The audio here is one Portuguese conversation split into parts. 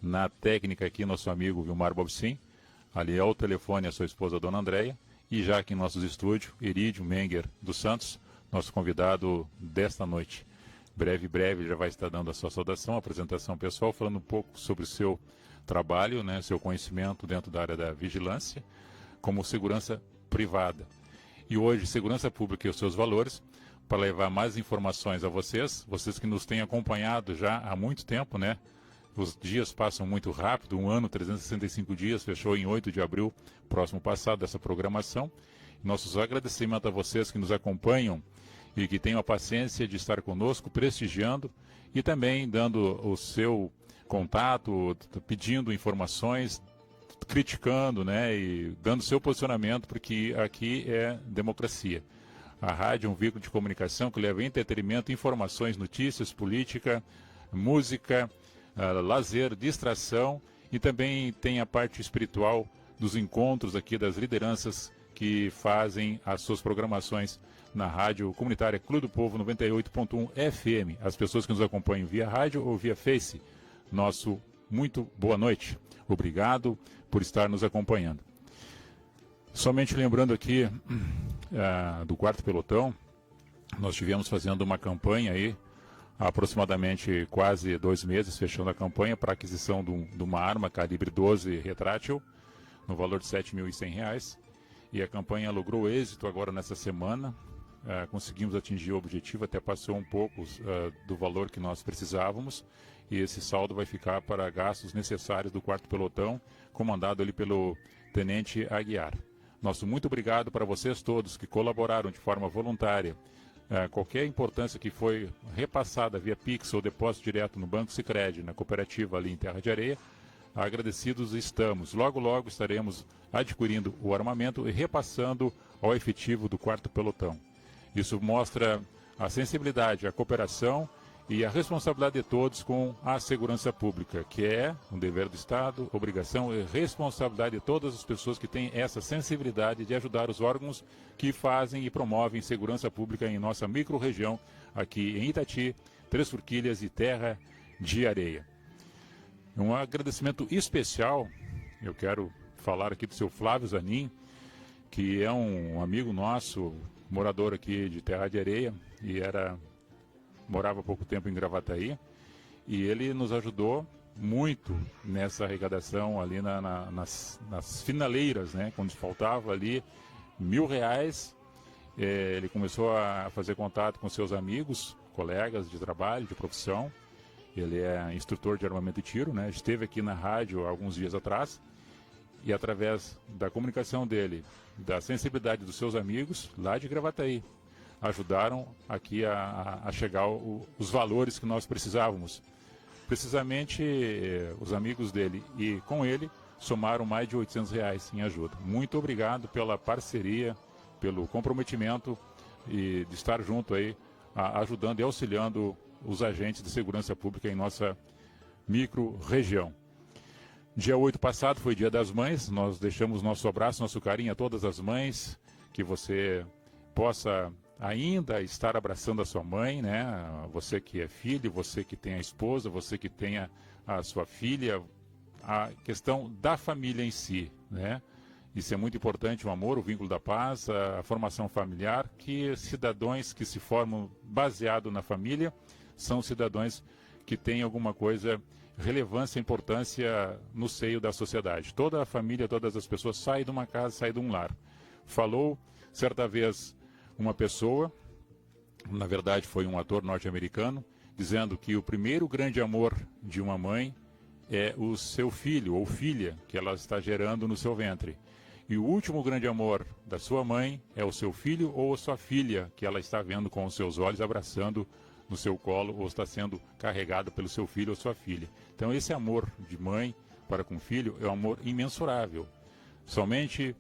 Na técnica aqui, nosso amigo Vilmar Bobsin. Ali ao telefone a sua esposa, Dona Andréia. E já aqui em nossos estúdios, Irídio Menger dos Santos, nosso convidado desta noite. Breve já vai estar dando a sua saudação, a apresentação pessoal, falando um pouco sobre o seu trabalho, né, seu conhecimento dentro da área da vigilância, como segurança privada. E hoje, segurança pública e os seus valores, para levar mais informações a vocês que nos têm acompanhado já há muito tempo, né? Os dias passam muito rápido, um ano, 365 dias, fechou em 8 de abril, próximo passado, dessa programação. Nossos agradecimentos a vocês que nos acompanham e que tenham a paciência de estar conosco, prestigiando e também dando o seu contato, pedindo informações, criticando, né, e dando seu posicionamento, porque aqui é democracia. A rádio é um veículo de comunicação que leva entretenimento, informações, notícias, política, música, lazer, distração, e também tem a parte espiritual dos encontros aqui das lideranças que fazem as suas programações na rádio comunitária Clube do Povo 98.1 FM. As pessoas que nos acompanham via rádio ou via Face, nosso muito boa noite. Obrigado por estar nos acompanhando. Somente lembrando aqui do quarto pelotão, nós estivemos fazendo uma campanha aí, há aproximadamente quase 2 meses, fechando a campanha para aquisição de uma arma calibre 12 retrátil, no valor de R$ 7.100. E a campanha logrou êxito agora nessa semana. Conseguimos atingir o objetivo, até passou um pouco do valor que nós precisávamos. E esse saldo vai ficar para gastos necessários do quarto pelotão, comandado ali pelo Tenente Aguiar. Nosso muito obrigado para vocês todos que colaboraram de forma voluntária. Qualquer importância que foi repassada via Pix ou depósito direto no Banco Sicredi, na cooperativa ali em Terra de Areia, agradecidos estamos. Logo, logo estaremos adquirindo o armamento e repassando ao efetivo do quarto pelotão. Isso mostra a sensibilidade, a cooperação e a responsabilidade de todos com a segurança pública, que é um dever do Estado, obrigação e responsabilidade de todas as pessoas que têm essa sensibilidade de ajudar os órgãos que fazem e promovem segurança pública em nossa micro-região, aqui em Itati, Três Forquilhas e Terra de Areia. Um agradecimento especial, eu quero falar aqui do seu Flávio Zanin, que é um amigo nosso, morador aqui de Terra de Areia, e morava há pouco tempo em Gravataí, e ele nos ajudou muito nessa arrecadação ali nas finaleiras, né, quando faltava ali R$ 1.000, ele começou a fazer contato com seus amigos, colegas de trabalho, de profissão. Ele é instrutor de armamento e tiro, né? Esteve aqui na rádio alguns dias atrás, e através da comunicação dele, da sensibilidade dos seus amigos lá de Gravataí, ajudaram aqui a chegar os valores que nós precisávamos. Precisamente, os amigos dele e com ele somaram mais de R$ 800 em ajuda. Muito obrigado pela parceria, pelo comprometimento e de estar junto aí, ajudando e auxiliando os agentes de segurança pública em nossa micro-região. Dia 8 passado foi Dia das Mães, nós deixamos nosso abraço, nosso carinho a todas as mães, que você possa ainda estar abraçando a sua mãe, né? Você que é filho, você que tem a esposa, você que tem a sua filha, a questão da família em si, né? Isso é muito importante, o amor, o vínculo da paz, a formação familiar, que cidadãos que se formam baseado na família são cidadãos que têm alguma coisa, relevância, importância no seio da sociedade. Toda a família, todas as pessoas saem de uma casa, saem de um lar. Falou certa vez uma pessoa, na verdade foi um ator norte-americano, dizendo que o primeiro grande amor de uma mãe é o seu filho ou filha que ela está gerando no seu ventre. E o último grande amor da sua mãe é o seu filho ou a sua filha que ela está vendo com os seus olhos, abraçando no seu colo ou está sendo carregada pelo seu filho ou sua filha. Então esse amor de mãe para com o filho é um amor imensurável. Somente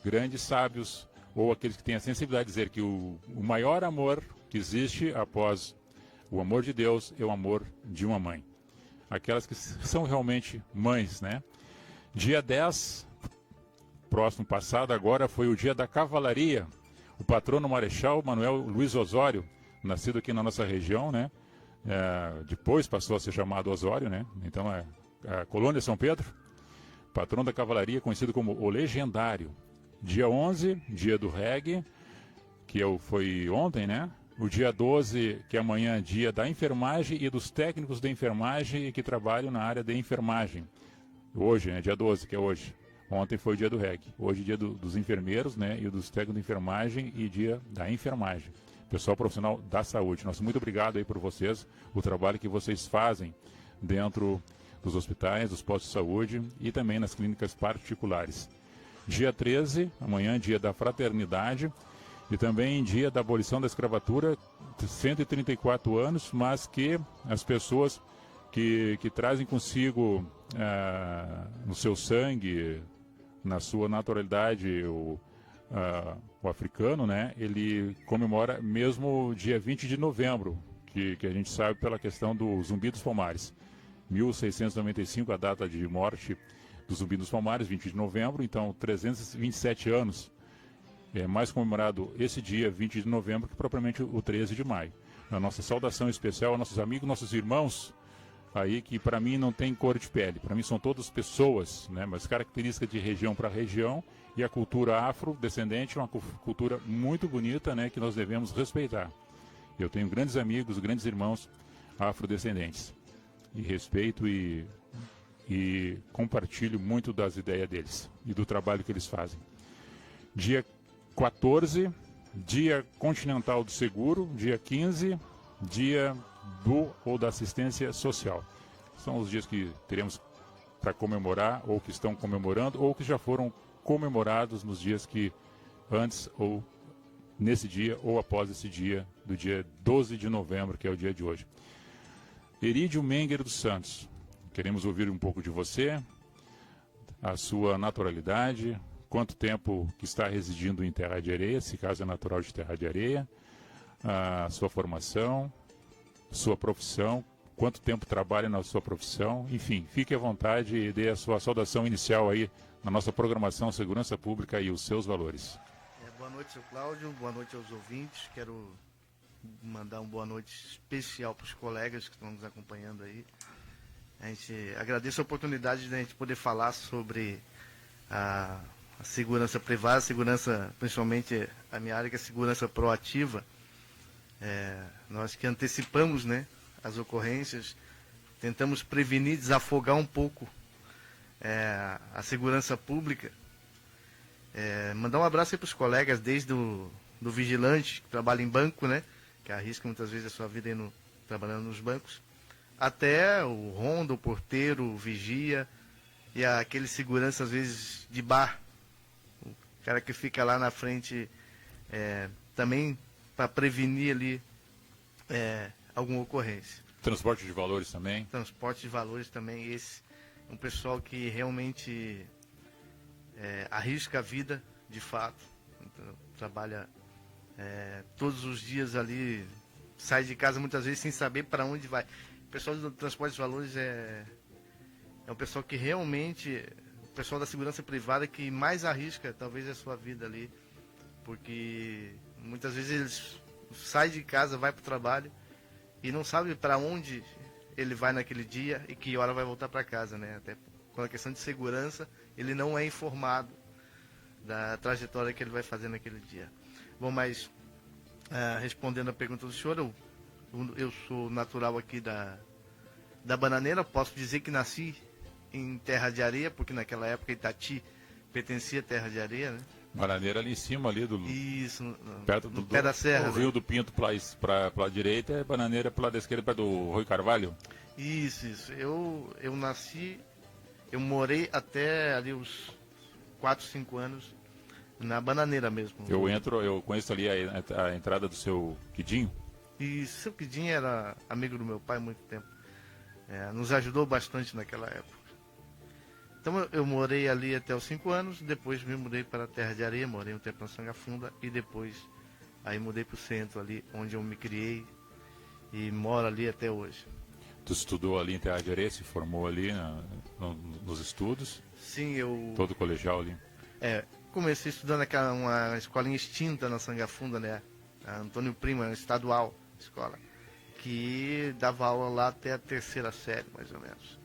grandes sábios ou aqueles que têm a sensibilidade de dizer que o maior amor que existe após o amor de Deus é o amor de uma mãe. Aquelas que são realmente mães, né? Dia 10, próximo passado, agora foi o dia da cavalaria. O patrono marechal Manuel Luiz Osório, nascido aqui na nossa região, né? Depois passou a ser chamado Osório, né? Então a Colônia São Pedro, patrão da cavalaria, conhecido como o Legendário. Dia 11, dia do reggae, que foi ontem, né? O dia 12, que é amanhã, dia da enfermagem e dos técnicos da enfermagem que trabalham na área de enfermagem. Hoje, né? Dia 12, que é hoje. Ontem foi o dia do reggae. Hoje, dia dos enfermeiros, né? E dos técnicos de enfermagem e dia da enfermagem. Pessoal profissional da saúde. Nosso muito obrigado aí por vocês, o trabalho que vocês fazem dentro dos hospitais, dos postos de saúde e também nas clínicas particulares. Dia 13, amanhã, dia da fraternidade e também dia da abolição da escravatura, 134 anos, mas que as pessoas que trazem consigo no seu sangue, na sua naturalidade, o africano, né, ele comemora mesmo dia 20 de novembro, que a gente sabe pela questão do Zumbi dos Palmares. 1695, a data de morte do Zumbi dos Palmares, 20 de novembro, então 327 anos. É mais comemorado esse dia, 20 de novembro, que propriamente o 13 de maio. A nossa saudação especial aos nossos amigos, nossos irmãos, aí que para mim não tem cor de pele, para mim são todas pessoas, né, mas características de região para região, e a cultura afrodescendente é uma cultura muito bonita, né, que nós devemos respeitar. Eu tenho grandes amigos, grandes irmãos afrodescendentes, e respeito e compartilho muito das ideias deles e do trabalho que eles fazem. Dia 14, dia continental do seguro, dia 15, dia da assistência social. São os dias que teremos para comemorar, ou que estão comemorando, ou que já foram comemorados nos dias que antes, ou nesse dia, ou após esse dia, do dia 12 de novembro, que é o dia de hoje. Erídio Menger dos Santos, queremos ouvir um pouco de você, a sua naturalidade, quanto tempo que está residindo em Terra de Areia, se caso é natural de Terra de Areia, a sua formação, sua profissão, quanto tempo trabalha na sua profissão, enfim, fique à vontade e dê a sua saudação inicial aí na nossa programação Segurança Pública e os seus valores. Boa noite, seu Cláudio, boa noite aos ouvintes, quero mandar uma boa noite especial para os colegas que estão nos acompanhando aí. A gente agradece a oportunidade de a gente poder falar sobre a segurança privada, segurança, principalmente a minha área que é segurança proativa. Nós que antecipamos, né, as ocorrências, tentamos prevenir, desafogar um pouco a segurança pública. Mandar um abraço aí para os colegas, desde do vigilante, que trabalha em banco, né, que arrisca muitas vezes a sua vida trabalhando nos bancos, até o ronda, o porteiro, o vigia, e aquele segurança, às vezes, de bar. O cara que fica lá na frente também para prevenir ali alguma ocorrência. Transporte de valores também? Transporte de valores também. Esse é um pessoal que realmente arrisca a vida, de fato. Então, trabalha todos os dias ali, sai de casa muitas vezes sem saber para onde vai. O pessoal do transporte de valores é um pessoal que realmente, o pessoal da segurança privada que mais arrisca talvez a sua vida ali, porque muitas vezes eles saem de casa, vai para o trabalho e não sabe para onde ele vai naquele dia e que hora vai voltar para casa, né? Até com a questão de segurança, ele não é informado da trajetória que ele vai fazer naquele dia. Bom, mas respondendo a pergunta do senhor, eu sou natural aqui da Bananeira, posso dizer que nasci em Terra de Areia, porque naquela época Itati pertencia à Terra de Areia, né? Bananeira ali em cima, ali do... Isso, perto no pé da serra. O Rio do Pinto para a direita, é Bananeira pela esquerda, perto do Rui Carvalho. Isso. Eu nasci, eu morei até ali os 4, 5 anos na Bananeira mesmo. Eu conheço ali a entrada do seu Quidinho. E seu Quidinho era amigo do meu pai há muito tempo. Nos ajudou bastante naquela época. Então eu morei ali até os 5 anos, depois me mudei para a Terra de Areia, morei um tempo na Sangafunda e depois aí mudei para o centro ali, onde eu me criei e moro ali até hoje. Tu estudou ali em Terra de Areia, se formou ali nos estudos? Sim, eu... Todo colegial ali? Comecei estudando uma escolinha extinta na Sangafunda, né? A Antônio Prima, estadual, escola, que dava aula lá até a 3ª série, mais ou menos.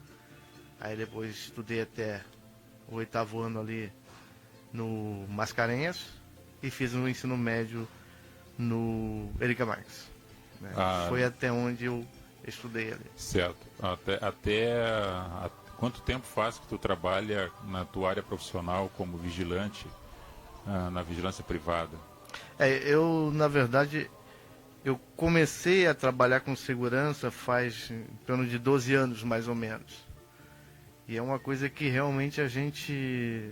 Aí depois estudei até o 8º ano ali no Mascarenhas e fiz um ensino médio no Erika Marques. Né? Foi até onde eu estudei ali. Certo. Quanto tempo faz que tu trabalha na tua área profissional como vigilante, na vigilância privada? Eu, na verdade, eu comecei a trabalhar com segurança faz em torno de 12 anos, mais ou menos. E é uma coisa que realmente a gente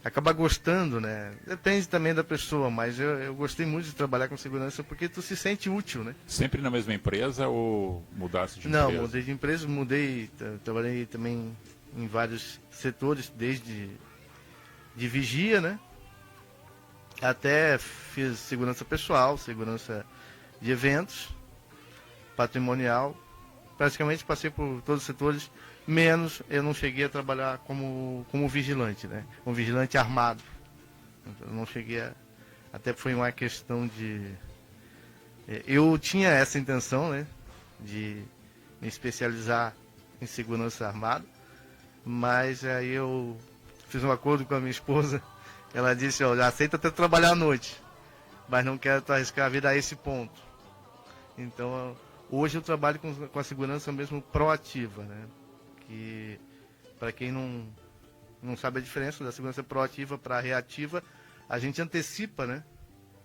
acaba gostando, né? Depende também da pessoa, mas eu gostei muito de trabalhar com segurança porque tu se sente útil, né? Sempre na mesma empresa ou mudasse de empresa? Não, mudei de empresa, trabalhei também em vários setores, desde de vigia, né? Até fiz segurança pessoal, segurança de eventos, patrimonial. Praticamente passei por todos os setores, menos eu não cheguei a trabalhar como vigilante, né? Como vigilante armado. Então, eu não cheguei a... Até foi uma questão de... Eu tinha essa intenção, né? De me especializar em segurança armada, mas aí eu fiz um acordo com a minha esposa. Ela disse, olha, aceita até trabalhar à noite, mas não quero arriscar a vida a esse ponto. Então, hoje eu trabalho com a segurança mesmo proativa, né? Que, para quem não sabe a diferença da segurança proativa para reativa, a gente antecipa, né,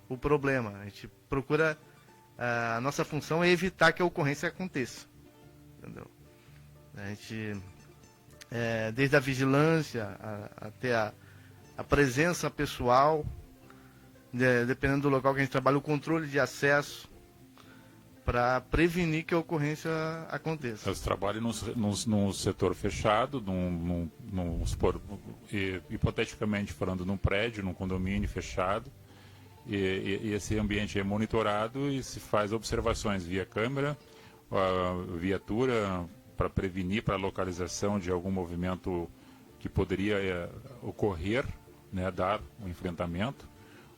o problema. A gente procura, a nossa função é evitar que a ocorrência aconteça. Entendeu? A gente, desde a vigilância até a presença pessoal, dependendo do local que a gente trabalha, o controle de acesso, para prevenir que a ocorrência aconteça. Eles trabalham num setor fechado, hipoteticamente falando, num prédio, num condomínio fechado, e esse ambiente é monitorado e se faz observações via câmera, viatura, para prevenir, para localização de algum movimento que poderia ocorrer, né, dar um enfrentamento,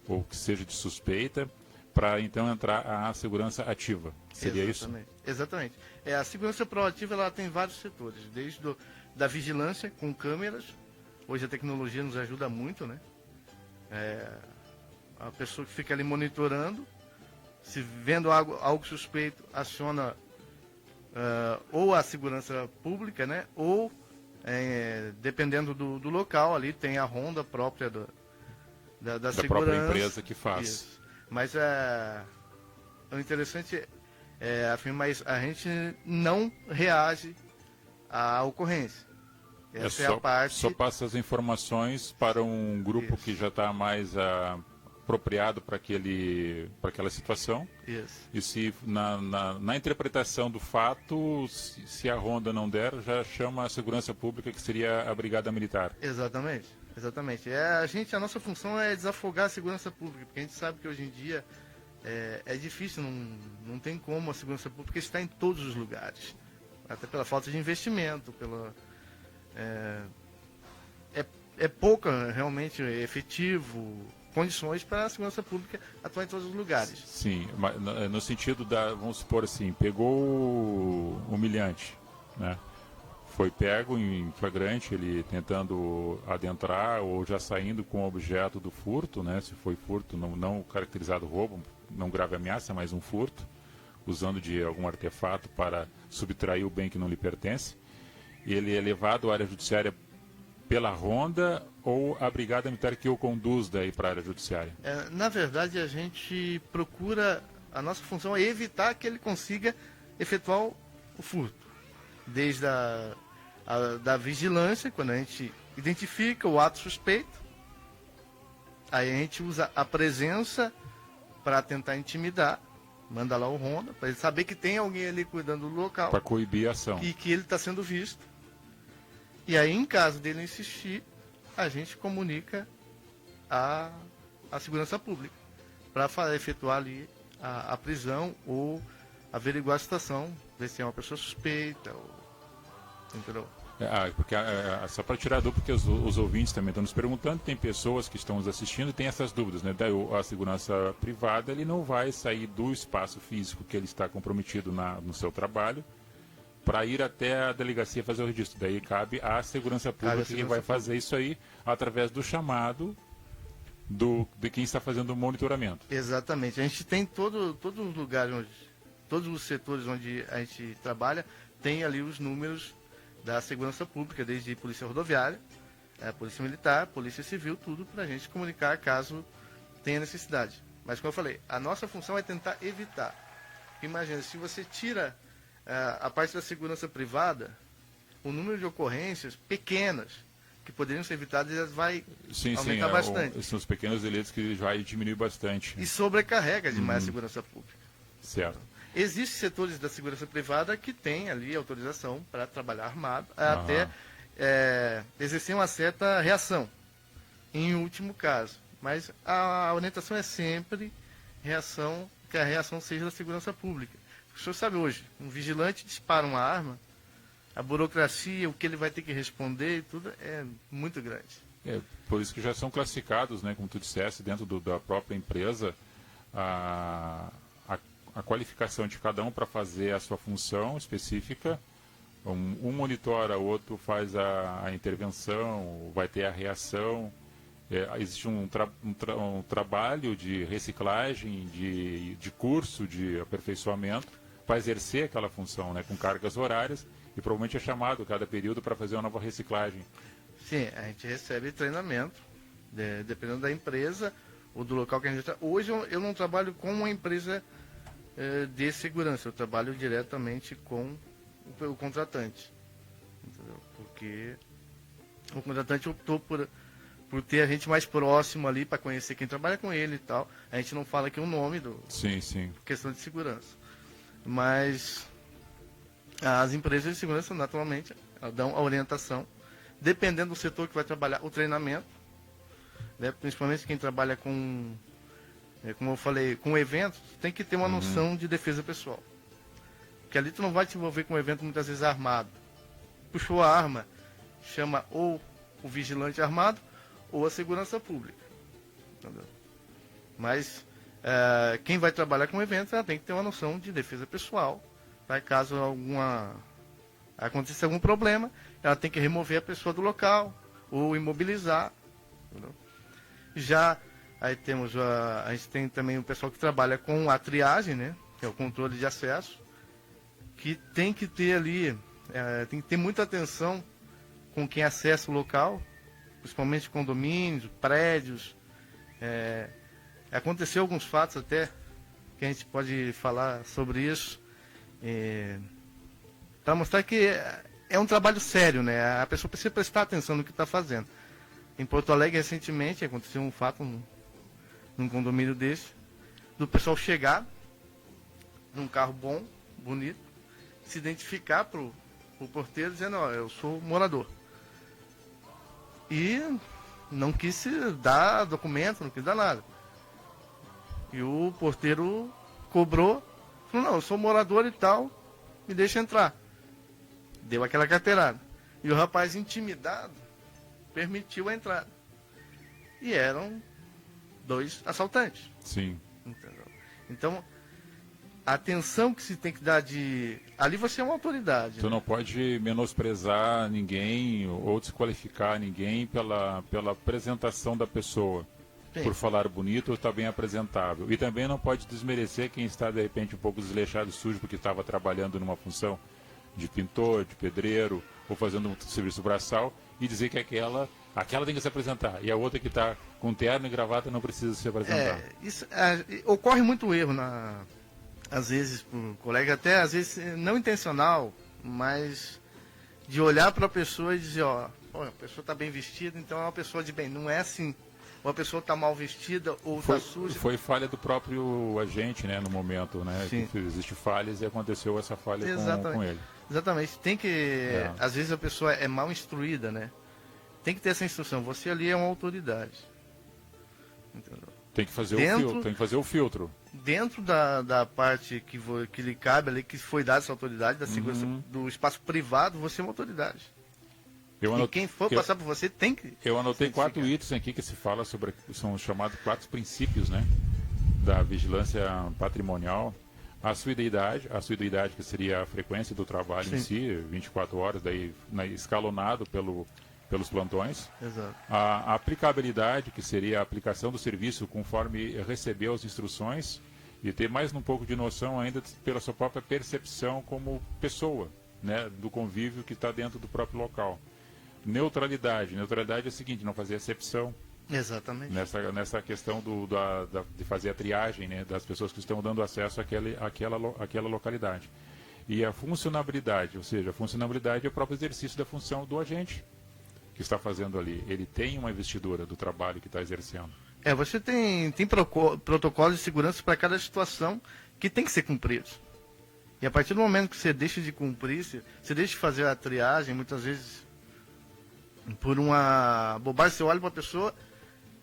ou que seja de suspeita, para então entrar a segurança ativa. Seria Exatamente. isso? Exatamente. A segurança proativa ela tem vários setores, desde da vigilância com câmeras. Hoje a tecnologia nos ajuda muito, né? A pessoa que fica ali monitorando, se vendo algo suspeito, aciona ou a segurança pública, né? Ou, dependendo do local, ali tem a ronda própria da segurança. Própria empresa que faz. Isso. Mas o interessante afirmar isso, a gente não reage à ocorrência. Essa é a parte... Só passa as informações para um grupo que já está mais apropriado para aquela situação. Isso. E se na interpretação do fato, se a ronda não der, já chama a segurança pública, que seria a brigada militar. Exatamente. Exatamente. A nossa função é desafogar a segurança pública, porque a gente sabe que hoje em dia é difícil, não tem como a segurança pública estar em todos os lugares. Até pela falta de investimento, é pouca realmente efetivo, condições para a segurança pública atuar em todos os lugares. Sim, mas no sentido vamos supor assim, pegou o humilhante, né? Foi pego em flagrante, ele tentando adentrar ou já saindo com o objeto do furto, né? Se foi furto, não caracterizado roubo, não grave ameaça, mas um furto, usando de algum artefato para subtrair o bem que não lhe pertence. Ele é levado à área judiciária pela ronda ou a brigada militar que o conduz daí para a área judiciária? Na verdade, a gente procura, a nossa função é evitar que ele consiga efetuar o furto. Desde da vigilância, quando a gente identifica o ato suspeito, aí a gente usa a presença para tentar intimidar, manda lá o ronda, para ele saber que tem alguém ali cuidando do local. Para coibir a ação. E que ele está sendo visto. E aí, em caso dele insistir, a gente comunica a segurança pública para efetuar ali a prisão ou averiguar a situação, ver se é uma pessoa suspeita, entendeu? Porque, só para tirar a dúvida, porque os ouvintes também estão nos perguntando, tem pessoas que estão nos assistindo e tem essas dúvidas, né? A segurança privada, ele não vai sair do espaço físico que ele está comprometido no seu trabalho para ir até a delegacia fazer o registro. Daí cabe à segurança pública que vai fazer isso aí através do chamado de quem está fazendo o monitoramento. Exatamente. A gente tem todos os lugares, todos os setores onde a gente trabalha, tem ali os números da segurança pública, desde polícia rodoviária, polícia militar, polícia civil, tudo para a gente comunicar caso tenha necessidade. Mas como eu falei, a nossa função é tentar evitar. Imagina, se você tira a parte da segurança privada, o número de ocorrências pequenas que poderiam ser evitadas vai aumentar bastante. São os pequenos delitos que vai diminuir bastante. E sobrecarrega demais a segurança pública. Certo. Existem setores da segurança privada que têm ali autorização para trabalhar armado, até exercer uma certa reação, em último caso. Mas a orientação é sempre que a reação seja da segurança pública. O senhor sabe hoje, um vigilante dispara uma arma, a burocracia, o que ele vai ter que responder e tudo é muito grande. Por isso que já são classificados, né, como tu disseste, dentro da própria empresa, a qualificação de cada um para fazer a sua função específica. Um monitora, o outro faz a intervenção, vai ter a reação. Existe um trabalho de reciclagem, de curso de aperfeiçoamento para exercer aquela função, né, com cargas horárias, e provavelmente é chamado cada período para fazer uma nova reciclagem. Sim, a gente recebe treinamento, dependendo da empresa ou do local que a gente está. Hoje eu não trabalho com uma empresa de segurança, eu trabalho diretamente com o contratante. Entendeu? Porque o contratante optou por ter a gente mais próximo ali para conhecer quem trabalha com ele e tal. A gente não fala aqui o nome Sim, sim. Questão de segurança. Mas as empresas de segurança, naturalmente, dão a orientação, dependendo do setor que vai trabalhar, o treinamento, né? Principalmente quem trabalha com, como eu falei, com eventos, tem que ter uma noção de defesa pessoal. Porque ali tu não vai te envolver com um evento muitas vezes armado. Puxou a arma, chama ou o vigilante armado ou a segurança pública. Entendeu? Mas quem vai trabalhar com eventos, ela tem que ter uma noção de defesa pessoal. Para caso aconteça algum problema, ela tem que remover a pessoa do local ou imobilizar. Entendeu? Já aí temos a gente tem também o pessoal que trabalha com a triagem, né, que é o controle de acesso, que tem que ter ali, tem que ter muita atenção com quem acessa o local, principalmente condomínios, prédios. Aconteceu alguns fatos até que a gente pode falar sobre isso, para mostrar que é um trabalho sério, né? A pessoa precisa prestar atenção no que está fazendo. Em Porto Alegre, recentemente, aconteceu um fato num condomínio desse, do pessoal chegar num carro bom, bonito, se identificar para o porteiro dizendo, ó, eu sou morador. E não quis se dar documento, não quis dar nada. E o porteiro cobrou, falou, não, eu sou morador e tal, me deixa entrar. Deu aquela carteirada. E o rapaz, intimidado, permitiu a entrada. E eram 2 assaltantes. Sim. Entendeu? Então, a atenção que se tem que dar ali você é uma autoridade. Tu não pode menosprezar ninguém ou desqualificar ninguém pela apresentação da pessoa. Sim. Por falar bonito ou estar bem apresentável. E também não pode desmerecer quem está, de repente, um pouco desleixado e sujo porque estava trabalhando numa função de pintor, de pedreiro, ou fazendo um serviço braçal, e dizer que aquela tem que se apresentar, e a outra que está com terno e gravata não precisa se apresentar. Ocorre muito erro, às vezes, por colega, até às vezes não intencional, mas de olhar para a pessoa e dizer, ó, a pessoa está bem vestida, então é uma pessoa de bem. Não é assim. Ou a pessoa está mal vestida ou está suja. Foi falha do próprio agente, né, no momento, né? Existe falhas e aconteceu essa falha com ele. Exatamente. Tem que... Às vezes a pessoa é mal instruída, né? Tem que ter essa instrução. Você ali é uma autoridade. Entendeu? Tem que fazer o filtro. Dentro da parte que lhe cabe ali, que foi dada essa autoridade, da segurança do espaço privado, você é uma autoridade. E quem for passar por você tem que... Eu anotei 4 itens aqui que se fala sobre, são chamados 4 princípios, né, da vigilância patrimonial. A assiduidade que seria a frequência do trabalho Sim. em si, 24 horas, daí escalonado pelos plantões. Exato. A aplicabilidade, que seria a aplicação do serviço conforme recebeu as instruções, e ter mais um pouco de noção ainda pela sua própria percepção como pessoa, né, do convívio que está dentro do próprio local. Neutralidade é o seguinte, não fazer acepção Exatamente. nessa questão de fazer a triagem, né, das pessoas que estão dando acesso àquela localidade. E a funcionabilidade, ou seja, a funcionabilidade é o próprio exercício da função do agente que está fazendo ali. Ele tem uma investidura do trabalho que está exercendo. Você tem protocolos de segurança para cada situação que tem que ser cumpridos. E a partir do momento que você deixa de cumprir, você deixa de fazer a triagem, muitas vezes por uma bobagem, você olha para a pessoa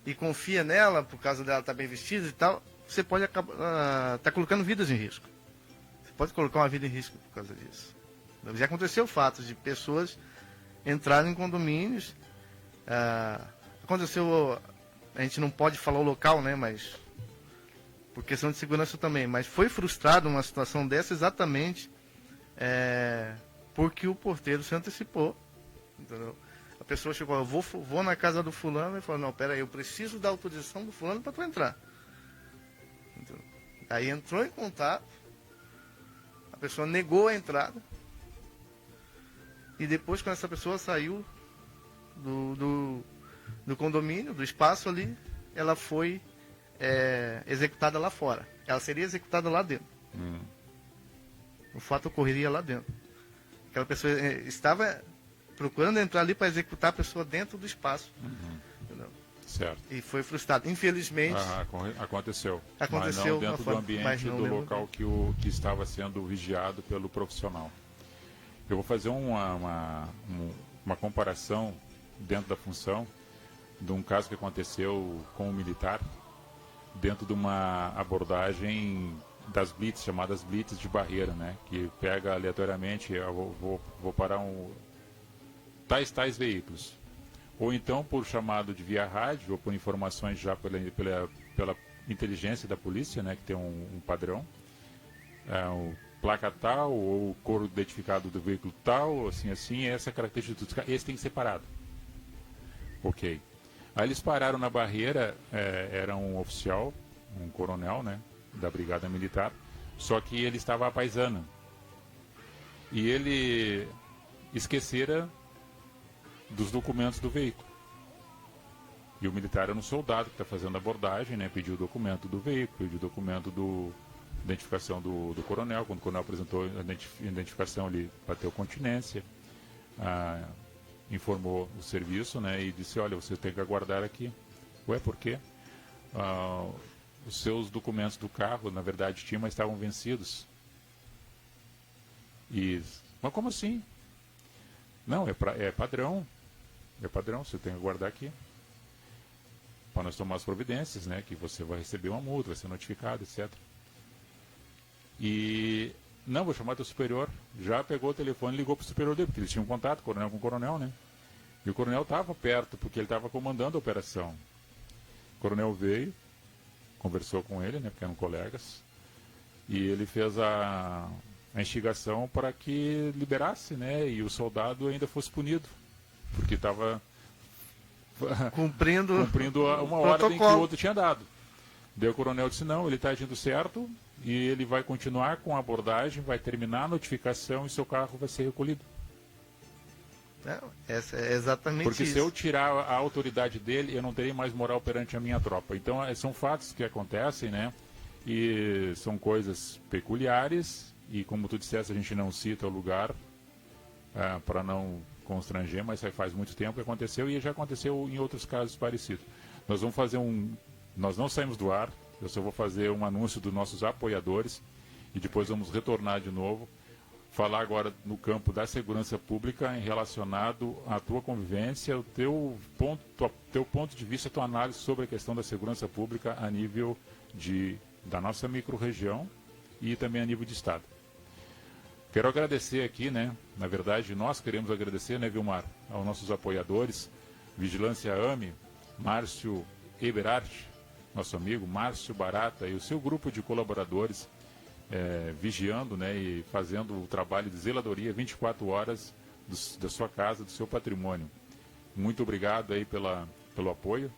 e confia nela, por causa dela estar bem vestida e tal, você pode acabar colocando vidas em risco. Você pode colocar uma vida em risco por causa disso. Já aconteceu fatos de pessoas entrarem em condomínios. Aconteceu, a gente não pode falar o local, né, mas por questão de segurança também, mas foi frustrado uma situação dessa exatamente porque o porteiro se antecipou, entendeu? A pessoa chegou, eu vou na casa do fulano e falou, não, peraí, eu preciso da autorização do fulano para tu entrar. Entendeu? Aí entrou em contato, a pessoa negou a entrada, e depois quando essa pessoa saiu do condomínio, do espaço ali, ela foi executada lá fora. Ela seria executada lá dentro. O fato ocorreria lá dentro. Aquela pessoa estava procurando entrar ali para executar a pessoa dentro do espaço. Entendeu? Certo. E foi frustrado. Infelizmente... Aconteceu. Mas não dentro do ambiente do local que estava sendo vigiado pelo profissional. Eu vou fazer uma comparação dentro da função de um caso que aconteceu com um militar dentro de uma abordagem das blitz, chamadas blitz de barreira, né? Que pega aleatoriamente, eu vou parar tais veículos. Ou então por chamado de via rádio, ou por informações já pela inteligência da polícia, né? Que tem um padrão. Placa tal, ou cor identificado do veículo tal, assim, essa característica, esse tem que ser parado. Ok. Aí eles pararam na barreira, era um oficial, um coronel, né, da Brigada Militar, só que ele estava à paisana. E ele esquecera dos documentos do veículo. E o militar era um soldado que está fazendo a abordagem, né, pediu o documento do veículo, pediu o documento identificação do coronel. Quando o coronel apresentou a identificação, ele bateu continência, informou o serviço, né, e disse, olha, você tem que aguardar aqui. Ué, por quê? Os seus documentos do carro, na verdade tinha, mas estavam vencidos. Mas como assim? Não, é padrão. É padrão, você tem que aguardar aqui. Para nós tomar as providências, né, que você vai receber uma multa, vai ser notificado, etc. E, não, vou chamar teu superior. Já pegou o telefone e ligou para o superior dele, porque eles tinham contato, coronel com coronel, né? E o coronel estava perto, porque ele estava comandando a operação. O coronel veio, conversou com ele, né, porque eram colegas, e ele fez a instigação para que liberasse, né, e o soldado ainda fosse punido, porque estava cumprindo uma ordem que o outro tinha dado. Daí o coronel disse, não, ele está agindo certo, e ele vai continuar com a abordagem, vai terminar a notificação e seu carro vai ser recolhido. Essa é exatamente porque isso. Se eu tirar a autoridade dele, eu não terei mais moral perante a minha tropa. Então, são fatos que acontecem, né? E são coisas peculiares. E como tu disseste, a gente não cita o lugar para não constranger, mas faz muito tempo que aconteceu e já aconteceu em outros casos parecidos. Nós vamos fazer Nós não saímos do ar. Eu só vou fazer um anúncio dos nossos apoiadores e depois vamos retornar de novo. Falar agora no campo da segurança pública em relacionado à tua convivência, o teu ponto de vista, a tua análise sobre a questão da segurança pública a nível da nossa microrregião e também a nível de Estado. Quero agradecer aqui, né? Na verdade, nós queremos agradecer, né, Vilmar, aos nossos apoiadores, Vigilância AME, Márcio Eberhardt, nosso amigo Márcio Barata e o seu grupo de colaboradores, vigiando, né, e fazendo o trabalho de zeladoria 24 horas da sua casa, do seu patrimônio. Muito obrigado aí pelo apoio,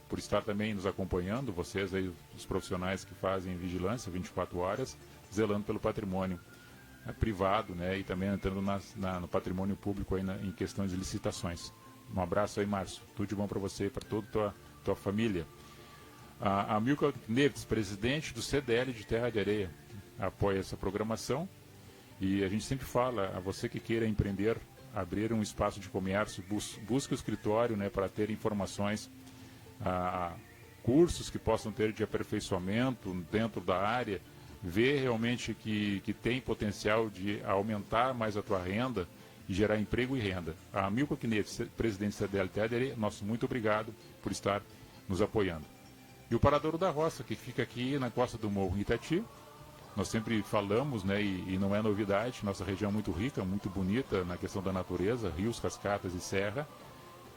por estar também nos acompanhando, vocês aí, os profissionais que fazem vigilância 24 horas, zelando pelo patrimônio privado, né, e também entrando no patrimônio público aí em questões de licitações. Um abraço aí, Márcio. Tudo de bom para você e para toda a tua família. A Milka Neves, presidente do CDL de Terra de Areia, apoia essa programação, e a gente sempre fala, a você que queira empreender, abrir um espaço de comércio, busque o escritório, né, para ter informações, cursos que possam ter de aperfeiçoamento dentro da área, ver realmente que tem potencial de aumentar mais a tua renda e gerar emprego e renda. A Milka Neves, presidente do CDL Terra de Areia, nosso muito obrigado por estar nos apoiando. E o Paradouro da Roça, que fica aqui na costa do Morro Itati. Nós sempre falamos, né, e não é novidade, nossa região é muito rica, muito bonita na questão da natureza, rios, cascatas e serra.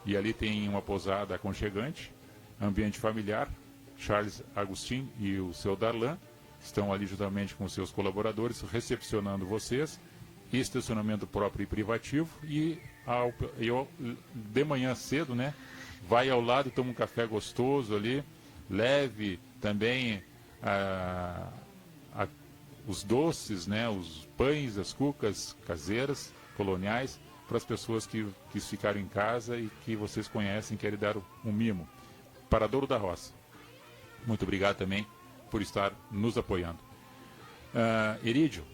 E ali tem uma pousada aconchegante, ambiente familiar. Charles Agostinho e o seu Darlan estão ali juntamente com seus colaboradores, recepcionando vocês. Estacionamento próprio e privativo. E de manhã cedo, né, vai ao lado e toma um café gostoso ali. Leve também os doces, né, os pães, as cucas caseiras, coloniais, para as pessoas que ficaram em casa e que vocês conhecem, querem dar um mimo. Paradouro da Roça, muito obrigado também por estar nos apoiando. Erídio,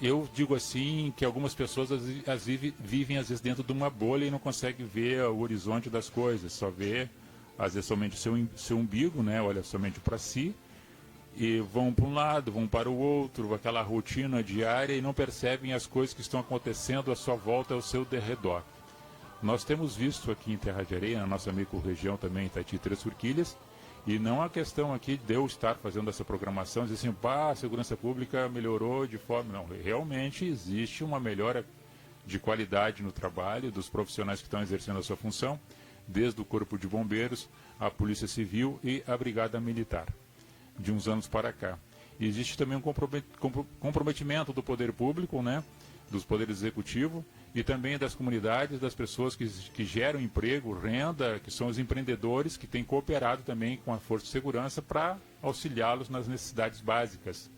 eu digo assim que algumas pessoas vivem às vezes dentro de uma bolha e não conseguem ver o horizonte das coisas, só vê às vezes somente o seu umbigo, né? Olha somente para si, e vão para um lado, vão para o outro, aquela rotina diária, e não percebem as coisas que estão acontecendo à sua volta, ao seu derredor. Nós temos visto aqui em Terra de Areia, na nossa micro-região também, Itati, Três Forquilhas, e não há questão aqui de eu estar fazendo essa programação, dizer assim, a segurança pública melhorou de forma... Não, realmente existe uma melhora de qualidade no trabalho dos profissionais que estão exercendo a sua função, desde o Corpo de Bombeiros, a Polícia Civil e a Brigada Militar, de uns anos para cá. E existe também um comprometimento do poder público, né, dos poderes executivo e também das comunidades, das pessoas que geram emprego, renda, que são os empreendedores que têm cooperado também com a Força de Segurança para auxiliá-los nas necessidades básicas,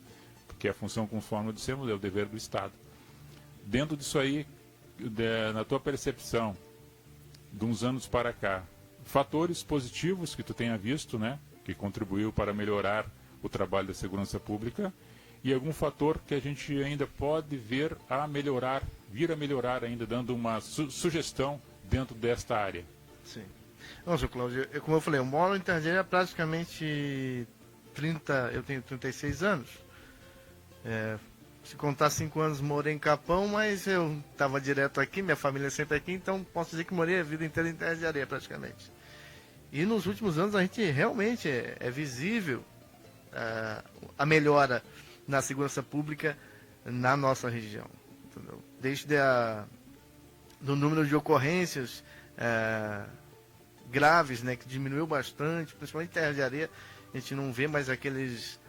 porque a função, conforme dissemos, é o dever do Estado. Dentro disso aí, na tua percepção, de uns anos para cá, fatores positivos que tu tenha visto, né, que contribuiu para melhorar o trabalho da segurança pública, e algum fator que a gente ainda pode vir a melhorar ainda, dando uma sugestão dentro desta área. Sim. Não, seu Cláudio, como eu falei, eu moro em Tardeira há praticamente eu tenho 36 anos. Se contar 5 anos morei em Capão, mas eu estava direto aqui, minha família é sempre aqui, então posso dizer que morei a vida inteira em Terra de Areia praticamente. E nos últimos anos a gente realmente é visível a melhora na segurança pública na nossa região. Entendeu? Desde do número de ocorrências graves, né, que diminuiu bastante, principalmente em Terra de Areia, a gente não vê mais aqueles...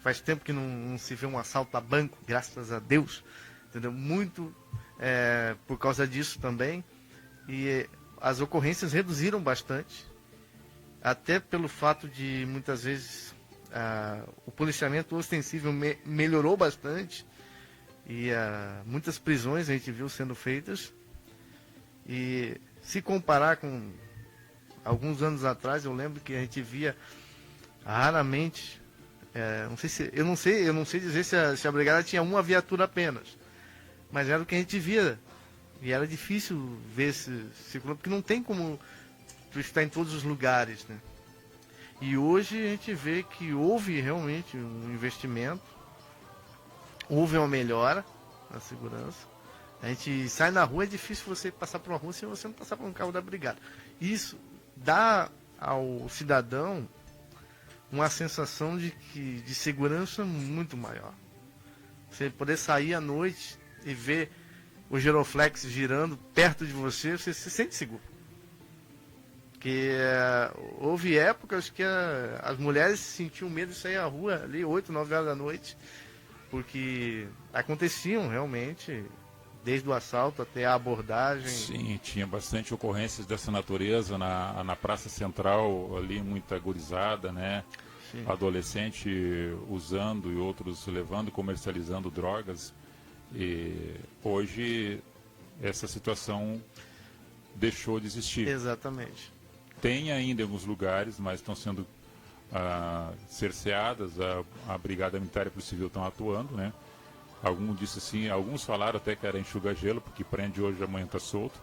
faz tempo que não se vê um assalto a banco, graças a Deus, entendeu? Muito por causa disso também. E as ocorrências reduziram bastante, até pelo fato de, muitas vezes, o policiamento ostensivo melhorou bastante, e muitas prisões a gente viu sendo feitas. E se comparar com alguns anos atrás, eu lembro que a gente via raramente... eu não sei dizer se a brigada tinha uma viatura apenas, mas era o que a gente via, e era difícil ver esse ciclone, porque não tem como tu estar em todos os lugares, né? E hoje a gente vê que houve realmente um investimento, houve uma melhora na segurança. A gente sai na rua, é difícil você passar por uma rua se você não passar por um carro da brigada. Isso dá ao cidadão uma sensação de segurança muito maior. Você poder sair à noite e ver o giroflex girando perto de você, você se sente seguro. Porque houve épocas que as mulheres sentiam medo de sair à rua ali 8, 9 horas da noite, porque aconteciam realmente, desde o assalto até a abordagem. Sim, tinha bastante ocorrências dessa natureza na Praça Central, ali muita gurizada, né? Sim. Adolescente usando e outros levando, comercializando drogas. E hoje essa situação deixou de existir. Exatamente. Tem ainda em alguns lugares, mas estão sendo cerceadas, a Brigada Militar e a Polícia Civil estão atuando, né? Alguns disse assim, alguns falaram até que era enxuga-gelo, porque prende hoje, amanhã está solto.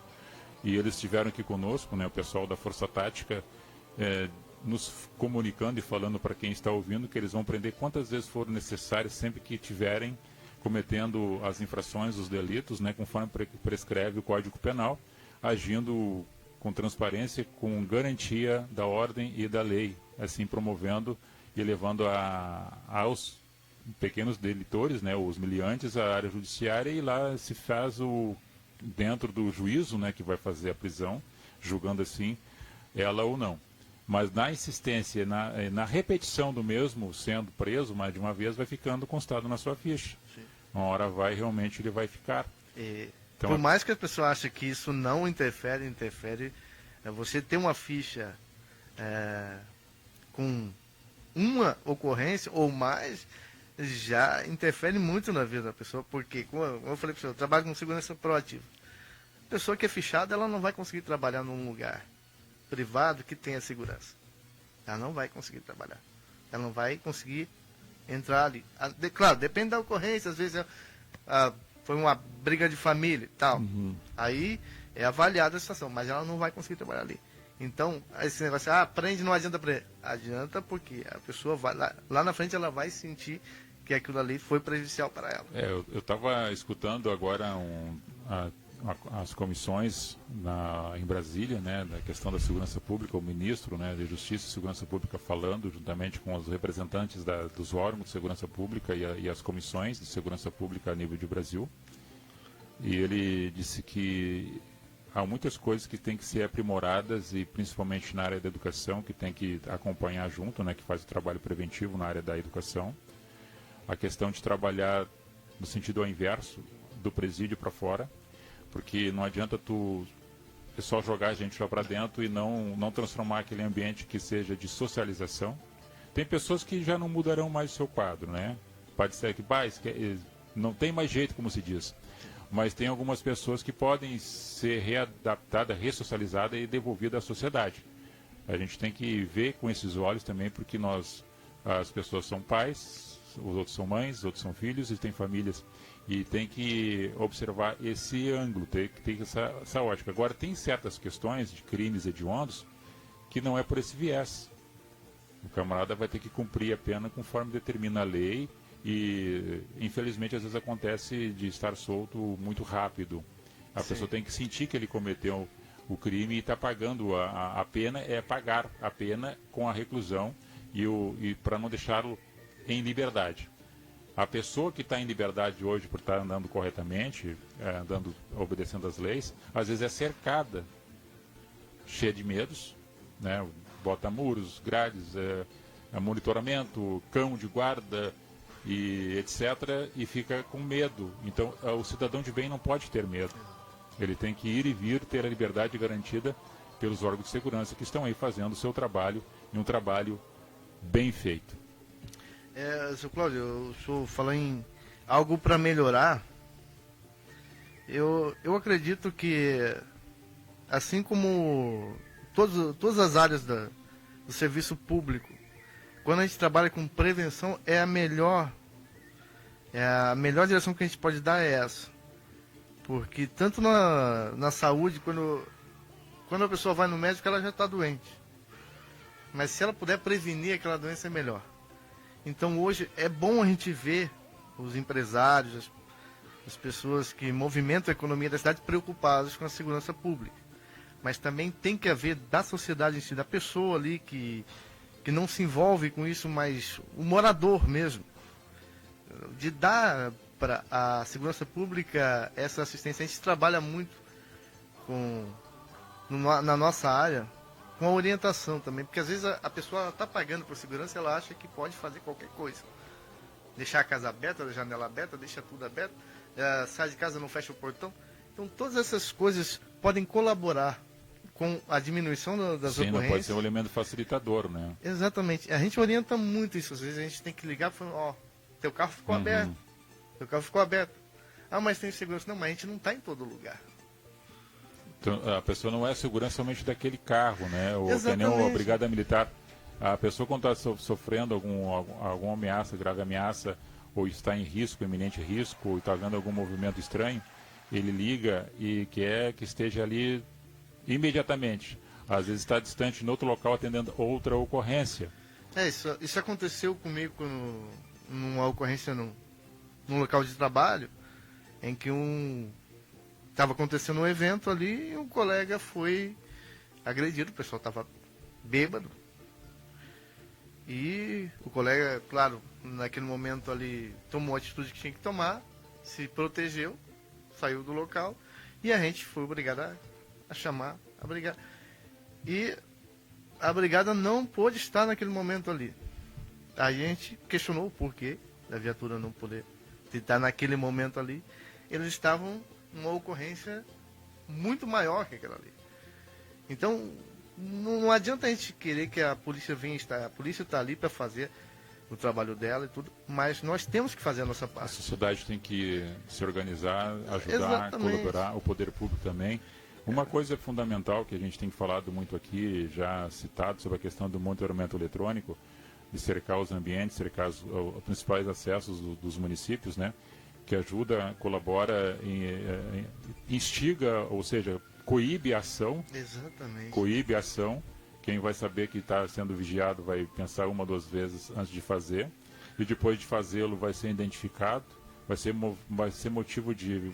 E eles estiveram aqui conosco, né, o pessoal da Força Tática, nos comunicando e falando para quem está ouvindo que eles vão prender quantas vezes for necessário, sempre que estiverem cometendo as infrações, os delitos, né, conforme prescreve o Código Penal, agindo com transparência, com garantia da ordem e da lei, assim promovendo e levando aos pequenos delitores, né, os miliantes, à área judiciária, e lá se faz dentro do juízo, né, que vai fazer a prisão, julgando assim ela ou não. Mas na insistência, na repetição do mesmo, sendo preso mais de uma vez, vai ficando constado na sua ficha. Sim. Uma hora realmente ele vai ficar. Então, por mais que a pessoa ache que isso não interfere, você ter uma ficha com uma ocorrência ou mais, já interfere muito na vida da pessoa, porque, como eu falei para você, eu trabalho com segurança proativa. A pessoa que é fichada, ela não vai conseguir trabalhar num lugar privado que tenha segurança. Ela não vai conseguir trabalhar. Ela não vai conseguir entrar ali. Claro, depende da ocorrência, às vezes foi uma briga de família e tal. Uhum. Aí é avaliada a situação, mas ela não vai conseguir trabalhar ali. Então, esse negócio, prende, não adianta prender. Adianta porque a pessoa vai lá na frente, ela vai sentir que aquilo ali foi prejudicial para ela. Eu estava escutando agora as comissões em Brasília, né, da questão da segurança pública, o ministro, né, de Justiça e Segurança Pública falando, juntamente com os representantes dos órgãos de segurança pública e as comissões de segurança pública a nível de Brasil. E ele disse que há muitas coisas que têm que ser aprimoradas, e principalmente na área da educação, que tem que acompanhar junto, né, que faz o trabalho preventivo na área da educação. A questão de trabalhar no sentido ao inverso, do presídio para fora, porque não adianta tu só jogar a gente lá para dentro e não transformar aquele ambiente que seja de socialização. Tem pessoas que já não mudarão mais o seu quadro, né? Pode ser que não tem mais jeito, como se diz. Mas tem algumas pessoas que podem ser readaptadas, ressocializadas e devolvidas à sociedade. A gente tem que ver com esses olhos também, porque as pessoas são pais, os outros são mães, os outros são filhos e têm famílias. E tem que observar esse ângulo, tem que ter essa ótica. Agora, tem certas questões de crimes hediondos que não é por esse viés. O camarada vai ter que cumprir a pena conforme determina a lei e, infelizmente, às vezes acontece de estar solto muito rápido. A pessoa tem que sentir que ele cometeu o crime e está pagando a pena, é pagar a pena com a reclusão e para não deixá-lo em liberdade. A pessoa que está em liberdade hoje por estar andando corretamente, obedecendo às leis, às vezes é cercada, cheia de medos, né? Bota muros, grades, monitoramento, cão de guarda, e etc., e fica com medo. Então, o cidadão de bem não pode ter medo. Ele tem que ir e vir, ter a liberdade garantida pelos órgãos de segurança que estão aí fazendo o seu trabalho, e um trabalho bem feito. Seu Cláudio, o senhor falou em algo para melhorar. Eu acredito que, assim como todas as áreas do serviço público, quando a gente trabalha com prevenção, a melhor direção que a gente pode dar é essa. Porque tanto na saúde, quando a pessoa vai no médico, ela já está doente. Mas se ela puder prevenir aquela doença, é melhor. Então hoje é bom a gente ver os empresários, as pessoas que movimentam a economia da cidade preocupados com a segurança pública. Mas também tem que haver da sociedade em si, da pessoa ali que não se envolve com isso, mas o morador mesmo, de dar para a segurança pública essa assistência. A gente trabalha muito na nossa área com a orientação também, porque às vezes a pessoa está pagando por segurança, ela acha que pode fazer qualquer coisa. Deixar a casa aberta, a janela aberta, deixa tudo aberto, sai de casa, não fecha o portão. Então todas essas coisas podem colaborar com a diminuição das Sim, ocorrências. não pode ser um elemento facilitador, né? Exatamente. A gente orienta muito isso. Às vezes a gente tem que ligar e falar, ó, teu carro ficou aberto. Teu carro ficou aberto. Ah, mas tem segurança. Não, mas a gente não está em todo lugar. Então, a pessoa não é segurança somente daquele carro, né? Ou que nem a Exatamente. Brigada Militar. A pessoa quando está sofrendo alguma ameaça, grave ameaça, ou está em risco, iminente risco, ou está vendo algum movimento estranho, ele liga e quer que esteja ali imediatamente. Às vezes está distante em outro local atendendo outra ocorrência. Isso aconteceu comigo numa ocorrência num local de trabalho, em que estava acontecendo um evento ali e um colega foi agredido, o pessoal estava bêbado. E o colega, claro, naquele momento ali tomou a atitude que tinha que tomar, se protegeu, saiu do local e a gente foi obrigado a chamar a brigada. E a brigada não pôde estar naquele momento ali. A gente questionou o porquê da viatura não poder estar naquele momento ali. Eles estavam numa ocorrência muito maior que aquela ali. Então, não adianta a gente querer que a polícia venha estar. A polícia está ali para fazer o trabalho dela e tudo, mas nós temos que fazer a nossa A parte. sociedade tem que se organizar, ajudar, Exatamente. colaborar, o poder público também. Uma coisa fundamental que a gente tem falado muito aqui, já citado, sobre a questão do monitoramento eletrônico, de cercar os ambientes, cercar os principais acessos dos municípios, né? Que ajuda, colabora, instiga, ou seja, coíbe a ação. Exatamente. Coíbe a ação. Quem vai saber que está sendo vigiado vai pensar uma ou duas vezes antes de fazer. E depois de fazê-lo vai ser identificado, vai ser motivo de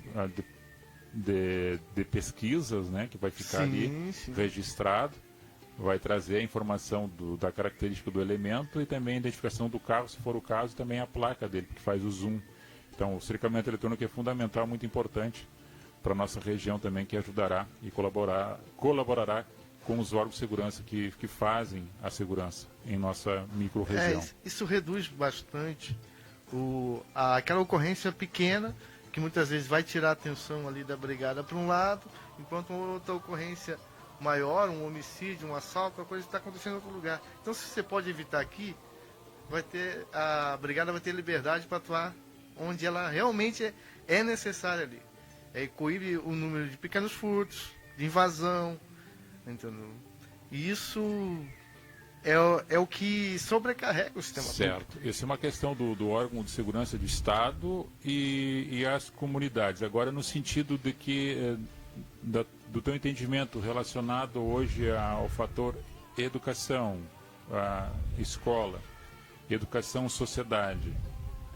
pesquisas, né, que vai ficar ali registrado, vai trazer a informação da característica do elemento e também a identificação do carro, se for o caso, e também a placa dele, que faz o zoom. Então, o cercamento eletrônico é fundamental, muito importante para a nossa região também, que ajudará e colaborará com os órgãos de segurança que fazem a segurança em nossa micro-região. Isso reduz bastante aquela ocorrência pequena, que muitas vezes vai tirar a atenção ali da brigada para um lado, enquanto outra ocorrência maior, um homicídio, um assalto, a coisa está acontecendo em outro lugar. Então, se você pode evitar aqui, a brigada vai ter liberdade para atuar onde ela realmente é necessária ali. Coíbe o número de pequenos furtos, de invasão, entendeu? E isso é o que sobrecarrega o sistema certo. público. Essa é uma questão do órgão de segurança do Estado e as comunidades. Agora, no sentido de que, do teu entendimento relacionado hoje ao fator educação, a escola, educação, sociedade,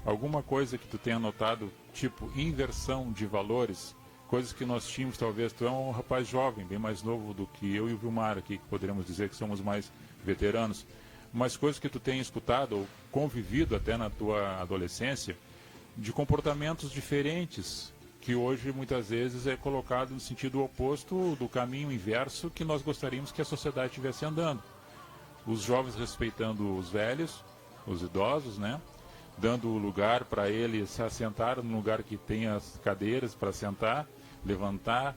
alguma coisa que tu tenha notado, tipo inversão de valores, coisas que nós tínhamos, talvez, tu é um rapaz jovem, bem mais novo do que eu e o Vilmar aqui, que poderíamos dizer que somos mais veteranos, mas coisas que tu tenha escutado ou convivido até na tua adolescência, de comportamentos diferentes, que hoje muitas vezes é colocado no sentido oposto do caminho inverso que nós gostaríamos que a sociedade estivesse andando. Os jovens respeitando os velhos, os idosos, né? Dando lugar para eles se assentar no lugar que tem as cadeiras para sentar, levantar.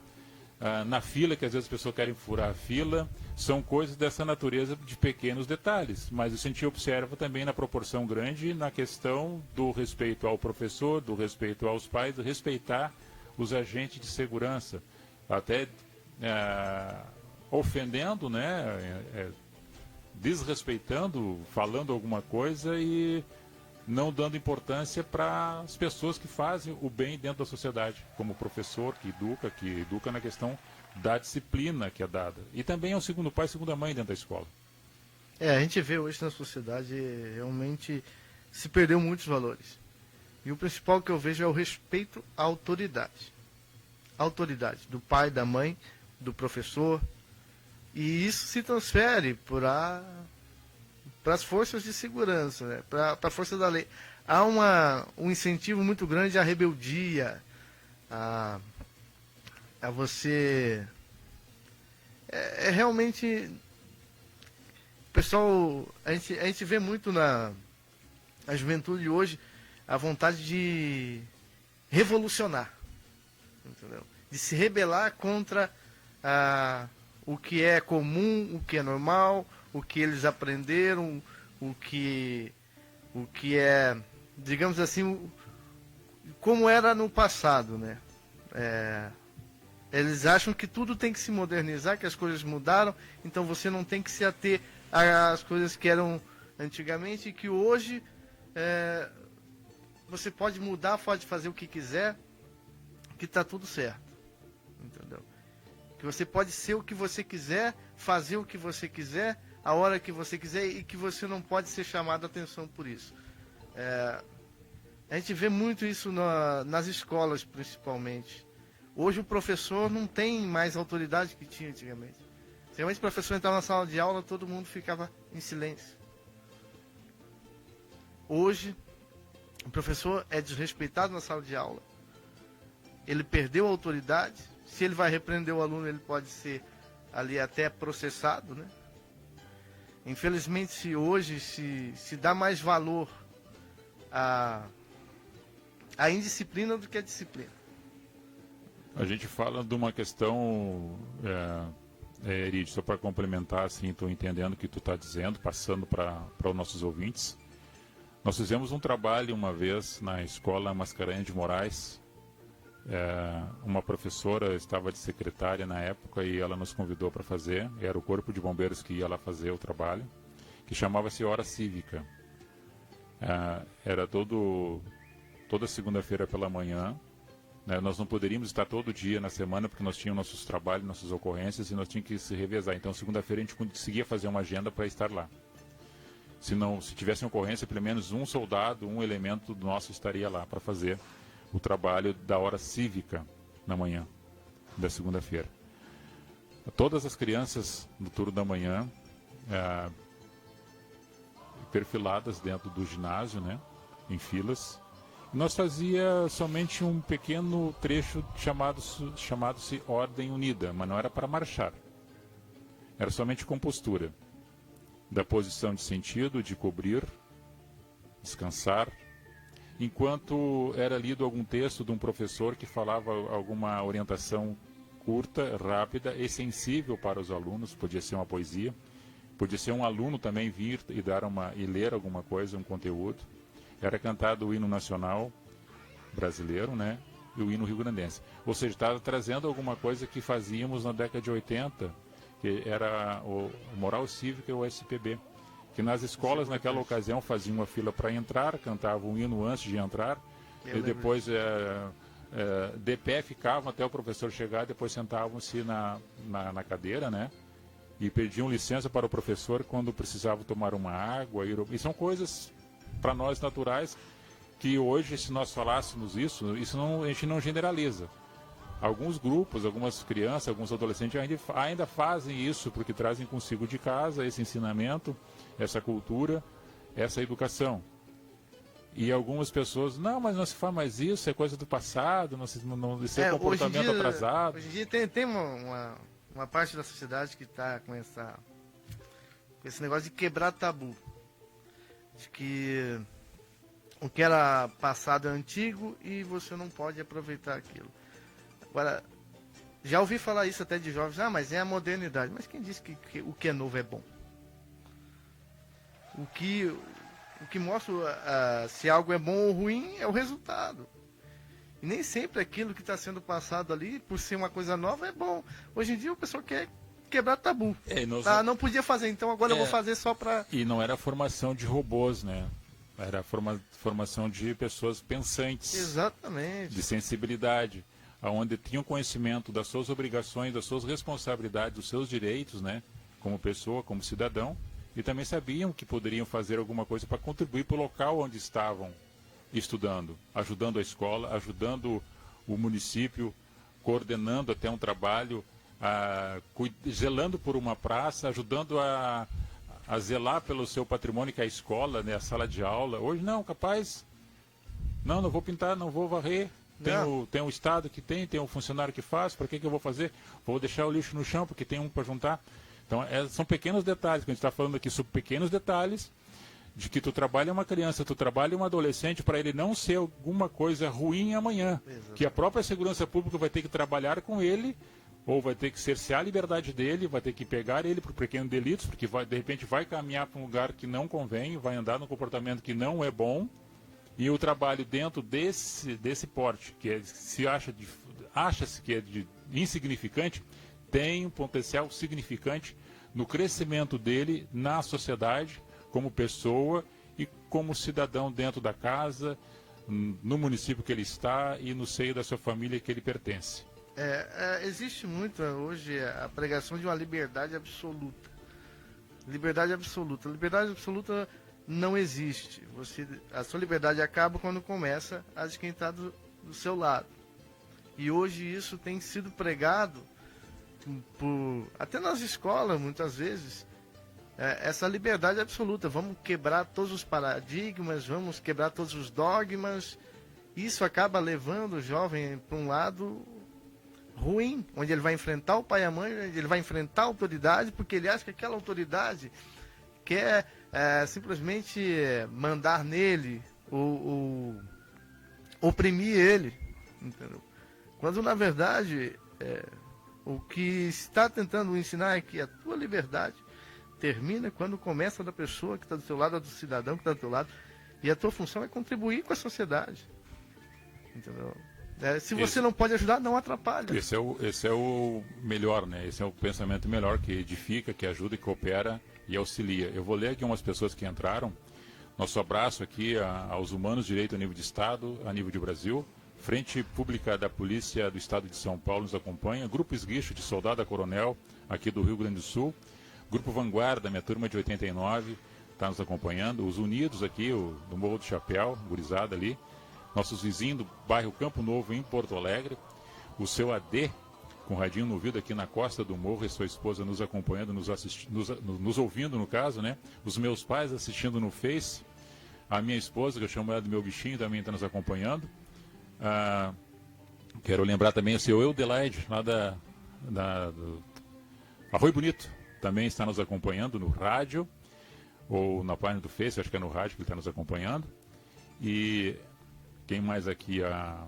Na fila, que às vezes as pessoas querem furar a fila, são coisas dessa natureza de pequenos detalhes, mas isso a gente observa também na proporção grande na questão do respeito ao professor, do respeito aos pais, de respeitar os agentes de segurança, até ofendendo, né, desrespeitando, falando alguma coisa e não dando importância para as pessoas que fazem o bem dentro da sociedade, como o professor que educa na questão da disciplina que é dada. E também é o segundo pai, segunda mãe dentro da escola. A gente vê hoje na sociedade, realmente se perdeu muitos valores. E o principal que eu vejo é o respeito à autoridade. A autoridade do pai, da mãe, do professor. E isso se transfere para as forças de segurança, né? Para a força da lei. Há um incentivo muito grande à rebeldia, a você... realmente pessoal, a gente vê muito na juventude hoje a vontade de revolucionar, entendeu? De se rebelar contra o que é comum, o que é normal, o que eles aprenderam, o que é, digamos assim, como era no passado, né? Eles acham que tudo tem que se modernizar, que as coisas mudaram, então você não tem que se ater às coisas que eram antigamente e que hoje você pode mudar, pode fazer o que quiser, que está tudo certo, entendeu? Que você pode ser o que você quiser, fazer o que você quiser, a hora que você quiser e que você não pode ser chamado a atenção por isso. A gente vê muito isso nas escolas, principalmente. Hoje o professor não tem mais autoridade que tinha antigamente. Antigamente o professor entrava na sala de aula, todo mundo ficava em silêncio. Hoje, o professor é desrespeitado na sala de aula. Ele perdeu a autoridade. Se ele vai repreender o aluno, ele pode ser ali até processado, né? Infelizmente, hoje se dá mais valor à indisciplina do que à disciplina. A gente fala de uma questão, Erid, só para complementar, assim, estou entendendo o que tu está dizendo, passando para os nossos ouvintes. Nós fizemos um trabalho uma vez na escola Mascarenhas de Moraes. Uma professora estava de secretária na época e ela nos convidou para fazer. Era o Corpo de Bombeiros que ia lá fazer o trabalho, que chamava-se Hora Cívica. Era toda segunda-feira pela manhã. Nós não poderíamos estar todo dia na semana porque nós tínhamos nossos trabalhos, nossas ocorrências e nós tínhamos que se revezar. Então, segunda-feira a gente conseguia fazer uma agenda para estar lá. Se tivesse uma ocorrência, pelo menos um soldado, um elemento nosso estaria lá para fazer o trabalho da hora cívica na manhã da segunda-feira. Todas as crianças no turno da manhã, perfiladas dentro do ginásio, né, em filas. Nós fazia somente um pequeno trecho chamado-se Ordem Unida, mas não era para marchar. Era somente compostura. Da posição de sentido, de cobrir, descansar. Enquanto era lido algum texto de um professor que falava alguma orientação curta, rápida e sensível para os alunos, podia ser uma poesia, podia ser um aluno também vir e ler alguma coisa, um conteúdo. Era cantado o hino nacional brasileiro, né, e o hino rio-grandense. Ou seja, estava trazendo alguma coisa que fazíamos na década de 80, que era o Moral Cívica e o SPB, que nas escolas naquela ocasião faziam uma fila para entrar, cantavam o hino antes de entrar, e depois de pé ficavam até o professor chegar, depois sentavam-se na cadeira, né, e pediam licença para o professor quando precisavam tomar uma água. E são coisas para nós naturais, que hoje, se nós falássemos isso a gente não generaliza. Alguns grupos, algumas crianças, alguns adolescentes ainda fazem isso, porque trazem consigo de casa esse ensinamento, essa cultura, essa educação. E algumas pessoas, não, mas não se faz mais isso, é coisa do passado, isso é comportamento atrasado. Hoje em dia tem uma parte da sociedade que está com esse negócio de quebrar tabu. De que o que era passado é antigo e você não pode aproveitar aquilo. Agora, já ouvi falar isso até de jovens, mas é a modernidade. Mas quem disse que o que é novo é bom? O que mostra se algo é bom ou ruim é o resultado. E nem sempre aquilo que está sendo passado ali, por ser uma coisa nova, é bom. Hoje em dia o pessoal quer quebrar tabu. Não podia fazer, então agora eu vou fazer só para... E não era formação de robôs, né? Era formação de pessoas pensantes. Exatamente. De sensibilidade, onde tinham conhecimento das suas obrigações, das suas responsabilidades, dos seus direitos, né? Como pessoa, como cidadão. E também sabiam que poderiam fazer alguma coisa para contribuir para o local onde estavam estudando, ajudando a escola, ajudando o município, coordenando até um trabalho, zelando por uma praça, ajudando a zelar pelo seu patrimônio, que é a escola, né, a sala de aula. Hoje não, capaz, não vou pintar, não vou varrer. Tem um Estado que tem um funcionário que faz, para que eu vou fazer? Vou deixar o lixo no chão porque tem um para juntar. Então, são pequenos detalhes, que a gente está falando aqui sobre pequenos detalhes, de que tu trabalha uma criança, tu trabalha um adolescente para ele não ser alguma coisa ruim amanhã. Exatamente. Que a própria segurança pública vai ter que trabalhar com ele, ou vai ter que cercear a liberdade dele, vai ter que pegar ele por pequenos delitos, porque de repente vai caminhar para um lugar que não convém, vai andar num comportamento que não é bom, e o trabalho dentro desse porte, que acha-se que é insignificante, tem um potencial significante no crescimento dele na sociedade, como pessoa e como cidadão dentro da casa, no município que ele está e no seio da sua família que ele pertence. Existe muito hoje a pregação de uma liberdade absoluta. Liberdade absoluta. Liberdade absoluta não existe. A sua liberdade acaba quando começa a de quem está do seu lado. E hoje isso tem sido pregado até nas escolas, muitas vezes, essa liberdade absoluta. Vamos quebrar todos os paradigmas, vamos quebrar todos os dogmas. Isso acaba levando o jovem para um lado ruim, onde ele vai enfrentar o pai e a mãe, onde ele vai enfrentar a autoridade, porque ele acha que aquela autoridade quer simplesmente mandar nele, ou oprimir ele, entendeu? Quando na verdade o que está tentando ensinar é que a tua liberdade termina quando começa da pessoa que está do teu lado, do cidadão que está do teu lado, e a tua função é contribuir com a sociedade, entendeu? Se você não pode ajudar, não atrapalha. Esse é o melhor, né? Esse é o pensamento melhor, que edifica, que ajuda, que coopera e auxilia. Eu vou ler aqui umas pessoas que entraram. Nosso abraço aqui aos humanos de direito a nível de Estado, a nível de Brasil. Frente Pública da Polícia do Estado de São Paulo nos acompanha. Grupo Esguicho de Soldado a Coronel, aqui do Rio Grande do Sul. Grupo Vanguarda, minha turma de 89, está nos acompanhando. Os Unidos aqui, do Morro do Chapéu, gurizada ali. Nossos vizinhos do bairro Campo Novo, em Porto Alegre. O seu AD, com radinho no ouvido aqui na Costa do Morro, e sua esposa nos acompanhando, nos ouvindo, no caso, né? Os meus pais assistindo no Face. A minha esposa, que eu chamo ela do meu bichinho, também está nos acompanhando. Quero lembrar também o seu Eudelaide, lá do Arroio Bonito, também está nos acompanhando no rádio, ou na página do Face, acho que é no rádio que ele está nos acompanhando. E quem mais aqui? A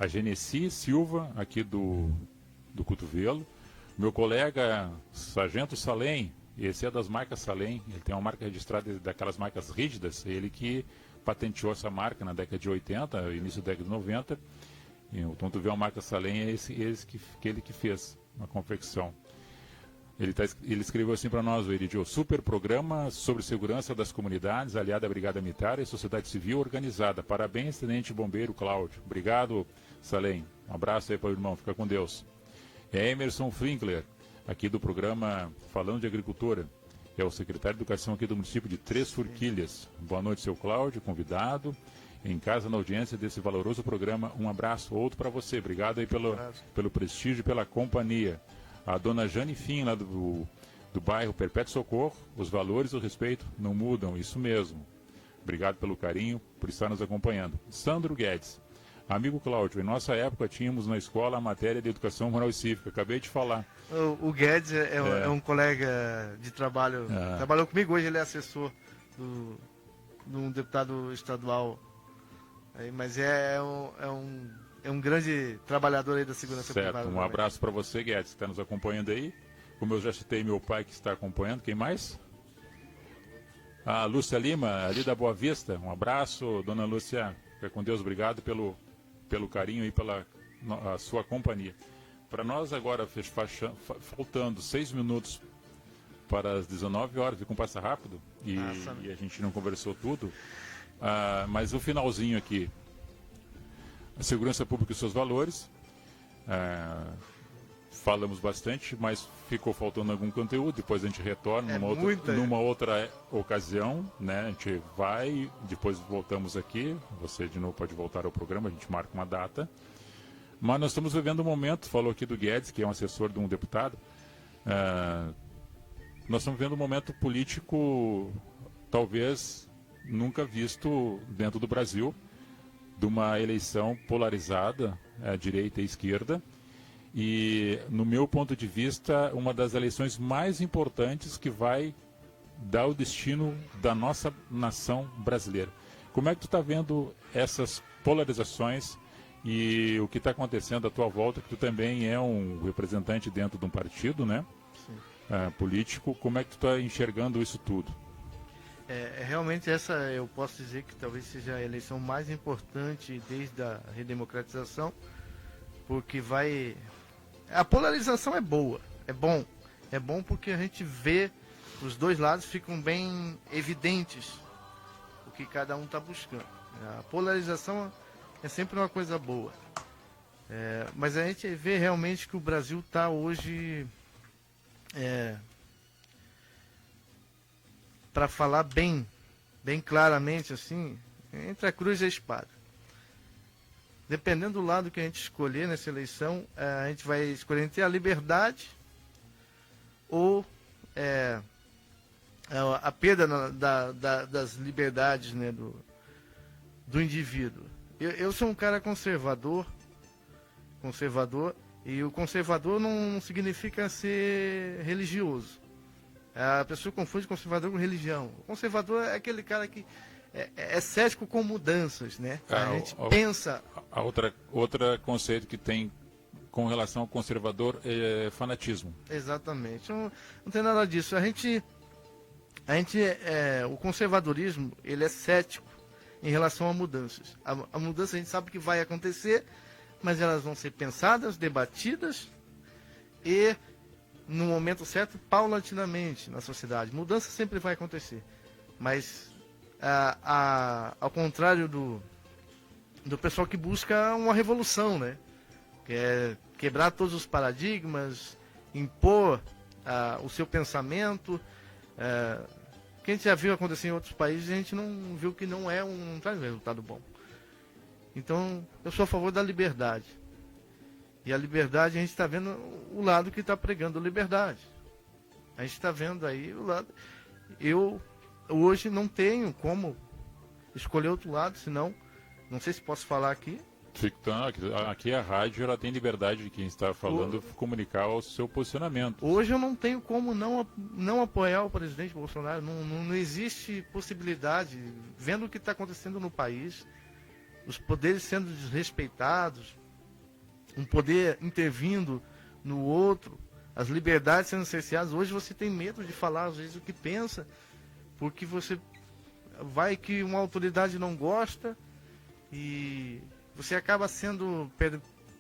Genesi Silva, aqui do Cotovelo. Meu colega Sargento Salem, esse é das marcas Salem, ele tem uma marca registrada daquelas marcas rígidas, ele que patenteou essa marca na década de 80, início da década de 90. Então tu vê a marca Salem, é ele que fez a confecção. Ele escreveu assim para nós, o Eridio: super programa sobre segurança das comunidades, aliada à Brigada Militar e Sociedade Civil Organizada. Parabéns, Tenente Bombeiro Cláudio. Obrigado, Salem. Um abraço aí para o irmão, fica com Deus. Emerson Frinkler, aqui do programa Falando de Agricultura. É o secretário de Educação aqui do município de Três Forquilhas. Boa noite, seu Cláudio, convidado. Em casa, na audiência desse valoroso programa. Um abraço, outro para você. Obrigado aí pelo prestígio e pela companhia. A dona Jane Fim, lá do bairro Perpétuo Socorro. Os valores e o respeito não mudam, isso mesmo. Obrigado pelo carinho, por estar nos acompanhando. Sandro Guedes. Amigo Cláudio, em nossa época tínhamos na escola a matéria de Educação Moral e Cívica. Acabei de falar. O Guedes é um colega de trabalho. Trabalhou comigo, hoje ele é assessor de um deputado estadual. Mas é um grande trabalhador aí da segurança privada. Certo, um abraço para você, Guedes, que está nos acompanhando aí. Como eu já citei, meu pai que está acompanhando. Quem mais? A Lúcia Lima, ali da Boa Vista. Um abraço, dona Lúcia. Fica com Deus, obrigado pelo carinho e pela a sua companhia. Para nós agora, faltando 6 minutos para as 19 horas, como passa rápido, e a gente não conversou tudo, mas o finalzinho aqui, a segurança pública e seus valores, falamos bastante, mas ficou faltando algum conteúdo, depois a gente retorna numa outra ocasião, né? A gente vai, depois voltamos aqui, você de novo pode voltar ao programa, a gente marca uma data. Mas nós estamos vivendo um momento, falou aqui do Guedes, que é um assessor de um deputado, nós estamos vivendo um momento político talvez nunca visto dentro do Brasil, de uma eleição polarizada, direita e esquerda, e, no meu ponto de vista, uma das eleições mais importantes que vai dar o destino da nossa nação brasileira. Como é que tu está vendo essas polarizações e o que está acontecendo à tua volta, que tu também é um representante dentro de um partido, né? Político, como é que tu está enxergando isso tudo? Realmente essa eu posso dizer que talvez seja a eleição mais importante desde a redemocratização, porque a polarização é boa, é bom porque a gente vê os dois lados, ficam bem evidentes o que cada um está buscando. A polarização é sempre uma coisa boa, mas a gente vê realmente que o Brasil está hoje, para falar bem claramente assim, entre a cruz e a espada. Dependendo do lado que a gente escolher nessa eleição, a gente vai escolher entre a liberdade ou a perda das liberdades, né, do indivíduo. Eu sou um cara conservador, e o conservador não significa ser religioso. A pessoa confunde conservador com religião. O conservador é aquele cara que é cético com mudanças, né? A gente pensa... Outra conceito que tem com relação ao conservador é fanatismo. Exatamente. Não tem nada disso. O conservadorismo, ele é cético em relação a mudanças. A mudança a gente sabe que vai acontecer, mas elas vão ser pensadas, debatidas e, no momento certo, paulatinamente na sociedade. Mudança sempre vai acontecer, mas ao contrário do pessoal que busca uma revolução, né? Que é quebrar todos os paradigmas, impor o seu pensamento, que a gente já viu acontecer em outros países, a gente não viu que não traz um resultado bom. Então, eu sou a favor da liberdade. E a liberdade, a gente está vendo o lado que está pregando liberdade. A gente está vendo aí o lado... Eu, hoje, não tenho como escolher outro lado, senão... Não sei se posso falar aqui. Aqui a rádio, ela tem liberdade de quem está falando comunicar o seu posicionamento. Hoje eu não tenho como não apoiar o presidente Bolsonaro. Não existe possibilidade, vendo o que está acontecendo no país, os poderes sendo desrespeitados, um poder intervindo no outro, as liberdades sendo cerceadas. Hoje você tem medo de falar, às vezes, o que pensa, porque você vai que uma autoridade não gosta e você acaba sendo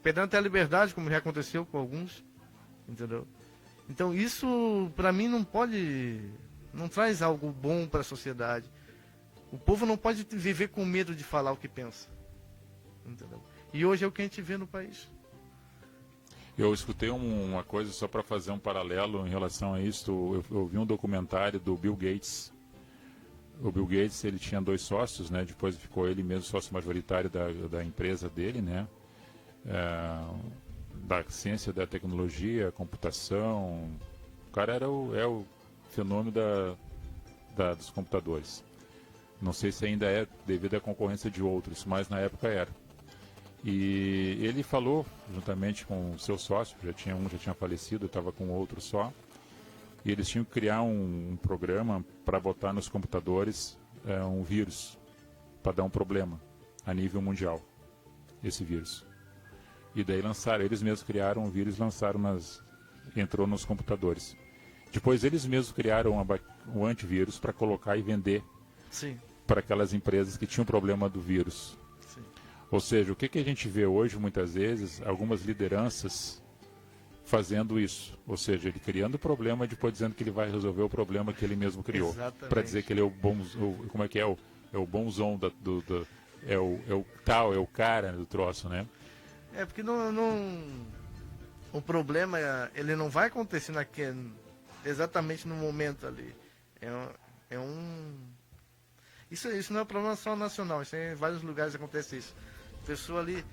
perdendo até a liberdade, como já aconteceu com alguns, entendeu? Então isso, para mim, não traz algo bom para a sociedade. O povo não pode viver com medo de falar o que pensa, entendeu? E hoje é o que a gente vê no país. Eu escutei uma coisa, só para fazer um paralelo em relação a isso. Eu vi um documentário do Bill Gates. O Bill Gates, ele tinha 2 sócios, né? Depois ficou ele mesmo sócio majoritário da empresa dele, né? Da ciência, da tecnologia, computação. O cara é o fenômeno dos computadores. Não sei se ainda é devido à concorrência de outros, mas na época era. E ele falou, juntamente com o seu sócio, já tinha falecido, estava com outro só, e eles tinham que criar um programa para botar nos computadores um vírus, para dar um problema a nível mundial, esse vírus. E daí eles mesmos criaram um vírus e entrou nos computadores. Depois eles mesmos criaram um antivírus para colocar e vender para aquelas empresas que tinham problema do vírus. Sim. Ou seja, o que a gente vê hoje, muitas vezes, algumas lideranças fazendo isso, ou seja, ele criando o problema e depois dizendo que ele vai resolver o problema que ele mesmo criou, para dizer que ele é o o bonzão é o cara do troço, né? Porque o problema ele não vai acontecer exatamente no momento ali. Isso não é um problema só nacional, isso em vários lugares acontece isso. A pessoa ali,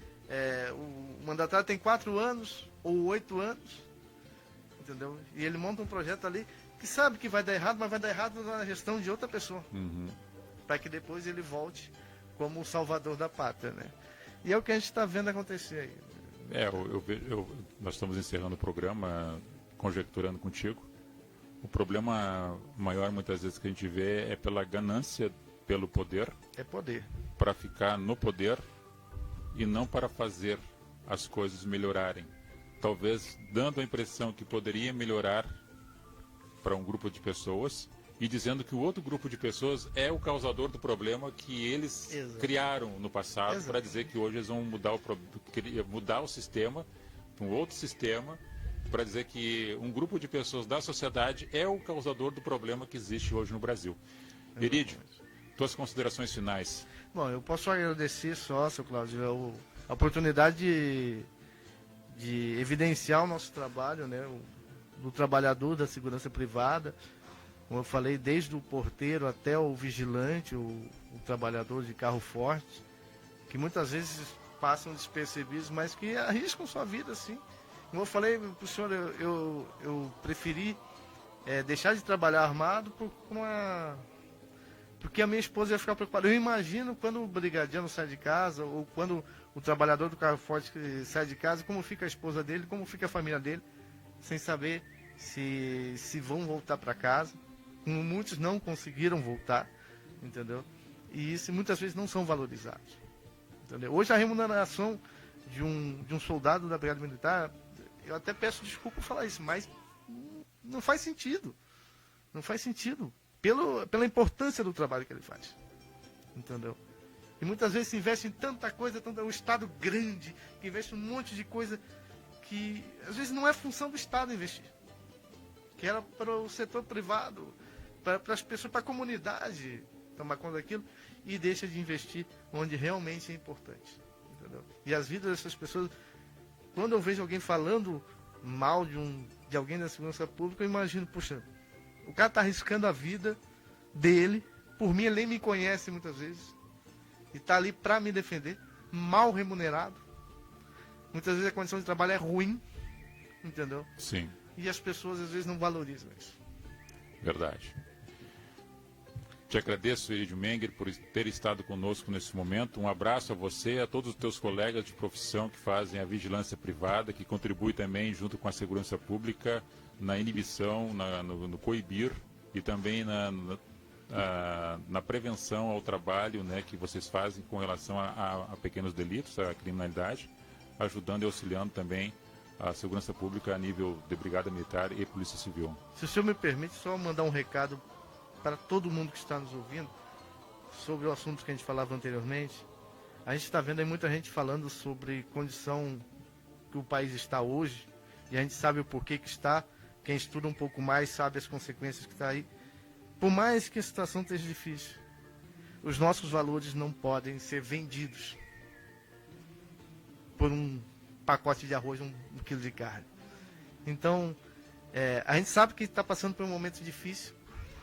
o mandatário tem 4 anos ou 8 anos, entendeu? E ele monta um projeto ali que sabe que vai dar errado, mas vai dar errado na gestão de outra pessoa. Uhum. Para que depois ele volte como o salvador da pátria, né? E é o que a gente está vendo acontecer aí. Nós estamos encerrando o programa, conjecturando contigo. O problema maior, muitas vezes, que a gente vê é pela ganância pelo poder. É poder. Para ficar no poder e não para fazer as coisas melhorarem. Talvez dando a impressão que poderia melhorar para um grupo de pessoas e dizendo que o outro grupo de pessoas é o causador do problema que eles criaram no passado, para dizer que hoje eles vão mudar o sistema para um outro sistema, para dizer que um grupo de pessoas da sociedade é o causador do problema que existe hoje no Brasil. Erídio, tuas considerações finais. Bom, eu posso agradecer só, seu Cláudio, a oportunidade de evidenciar o nosso trabalho, né, do trabalhador da segurança privada. Como eu falei, desde o porteiro até o vigilante, o trabalhador de carro forte, que muitas vezes passam despercebidos, mas que arriscam sua vida, sim. Como eu falei para o senhor, eu preferi deixar de trabalhar armado porque a minha esposa ia ficar preocupada. Eu imagino quando o brigadiano sai de casa, ou quando o trabalhador do carro forte sai de casa, como fica a esposa dele, como fica a família dele, sem saber se vão voltar para casa. Muitos não conseguiram voltar, entendeu? E isso muitas vezes não são valorizados, entendeu? Hoje a remuneração de um soldado da Brigada Militar, eu até peço desculpa por falar isso, mas não faz sentido. Não faz sentido. Pela importância do trabalho que ele faz, entendeu? E muitas vezes se investe em tanta coisa, um Estado grande, que investe um monte de coisa que às vezes não é função do Estado investir, que era para o setor privado, para as pessoas, para a comunidade tomar conta daquilo, e deixa de investir onde realmente é importante, entendeu? E as vidas dessas pessoas, quando eu vejo alguém falando mal de alguém da segurança pública, eu imagino, puxa, o cara está arriscando a vida dele, por mim ele nem me conhece muitas vezes, e está ali para me defender, mal remunerado. Muitas vezes a condição de trabalho é ruim, entendeu? Sim. E as pessoas às vezes não valorizam isso. Verdade. Te agradeço, Erídio Menger, por ter estado conosco nesse momento. Um abraço a você e a todos os teus colegas de profissão que fazem a vigilância privada, que contribuem também junto com a segurança pública na inibição, no coibir e também na prevenção ao trabalho, né, que vocês fazem com relação a pequenos delitos, a criminalidade, ajudando e auxiliando também a segurança pública a nível de Brigada Militar e Polícia Civil. Se o senhor me permite, só mandar um recado para todo mundo que está nos ouvindo sobre o assunto que a gente falava anteriormente. A gente está vendo aí muita gente falando sobre condição que o país está hoje, e a gente sabe o porquê que está. Quem estuda um pouco mais sabe as consequências que está aí. Por mais que a situação esteja difícil, os nossos valores não podem ser vendidos por um pacote de arroz, um quilo de carne. Então, a gente sabe que está passando por um momento difícil,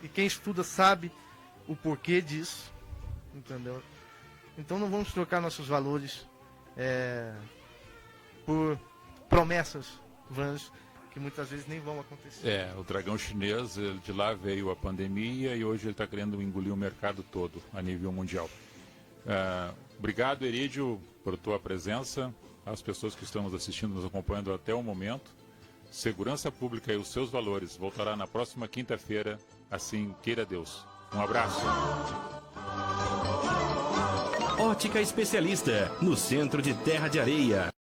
e quem estuda sabe o porquê disso, entendeu? Então não vamos trocar nossos valores por promessas vãs, que muitas vezes nem vão acontecer. O dragão chinês, de lá veio a pandemia e hoje ele está querendo engolir o mercado todo a nível mundial. Obrigado, Erídio, por tua presença, às pessoas que estão nos assistindo, nos acompanhando até o momento. Segurança Pública e os seus valores voltará na próxima quinta-feira, assim queira Deus. Um abraço. Ótica Especialista, no centro de Terra de Areia.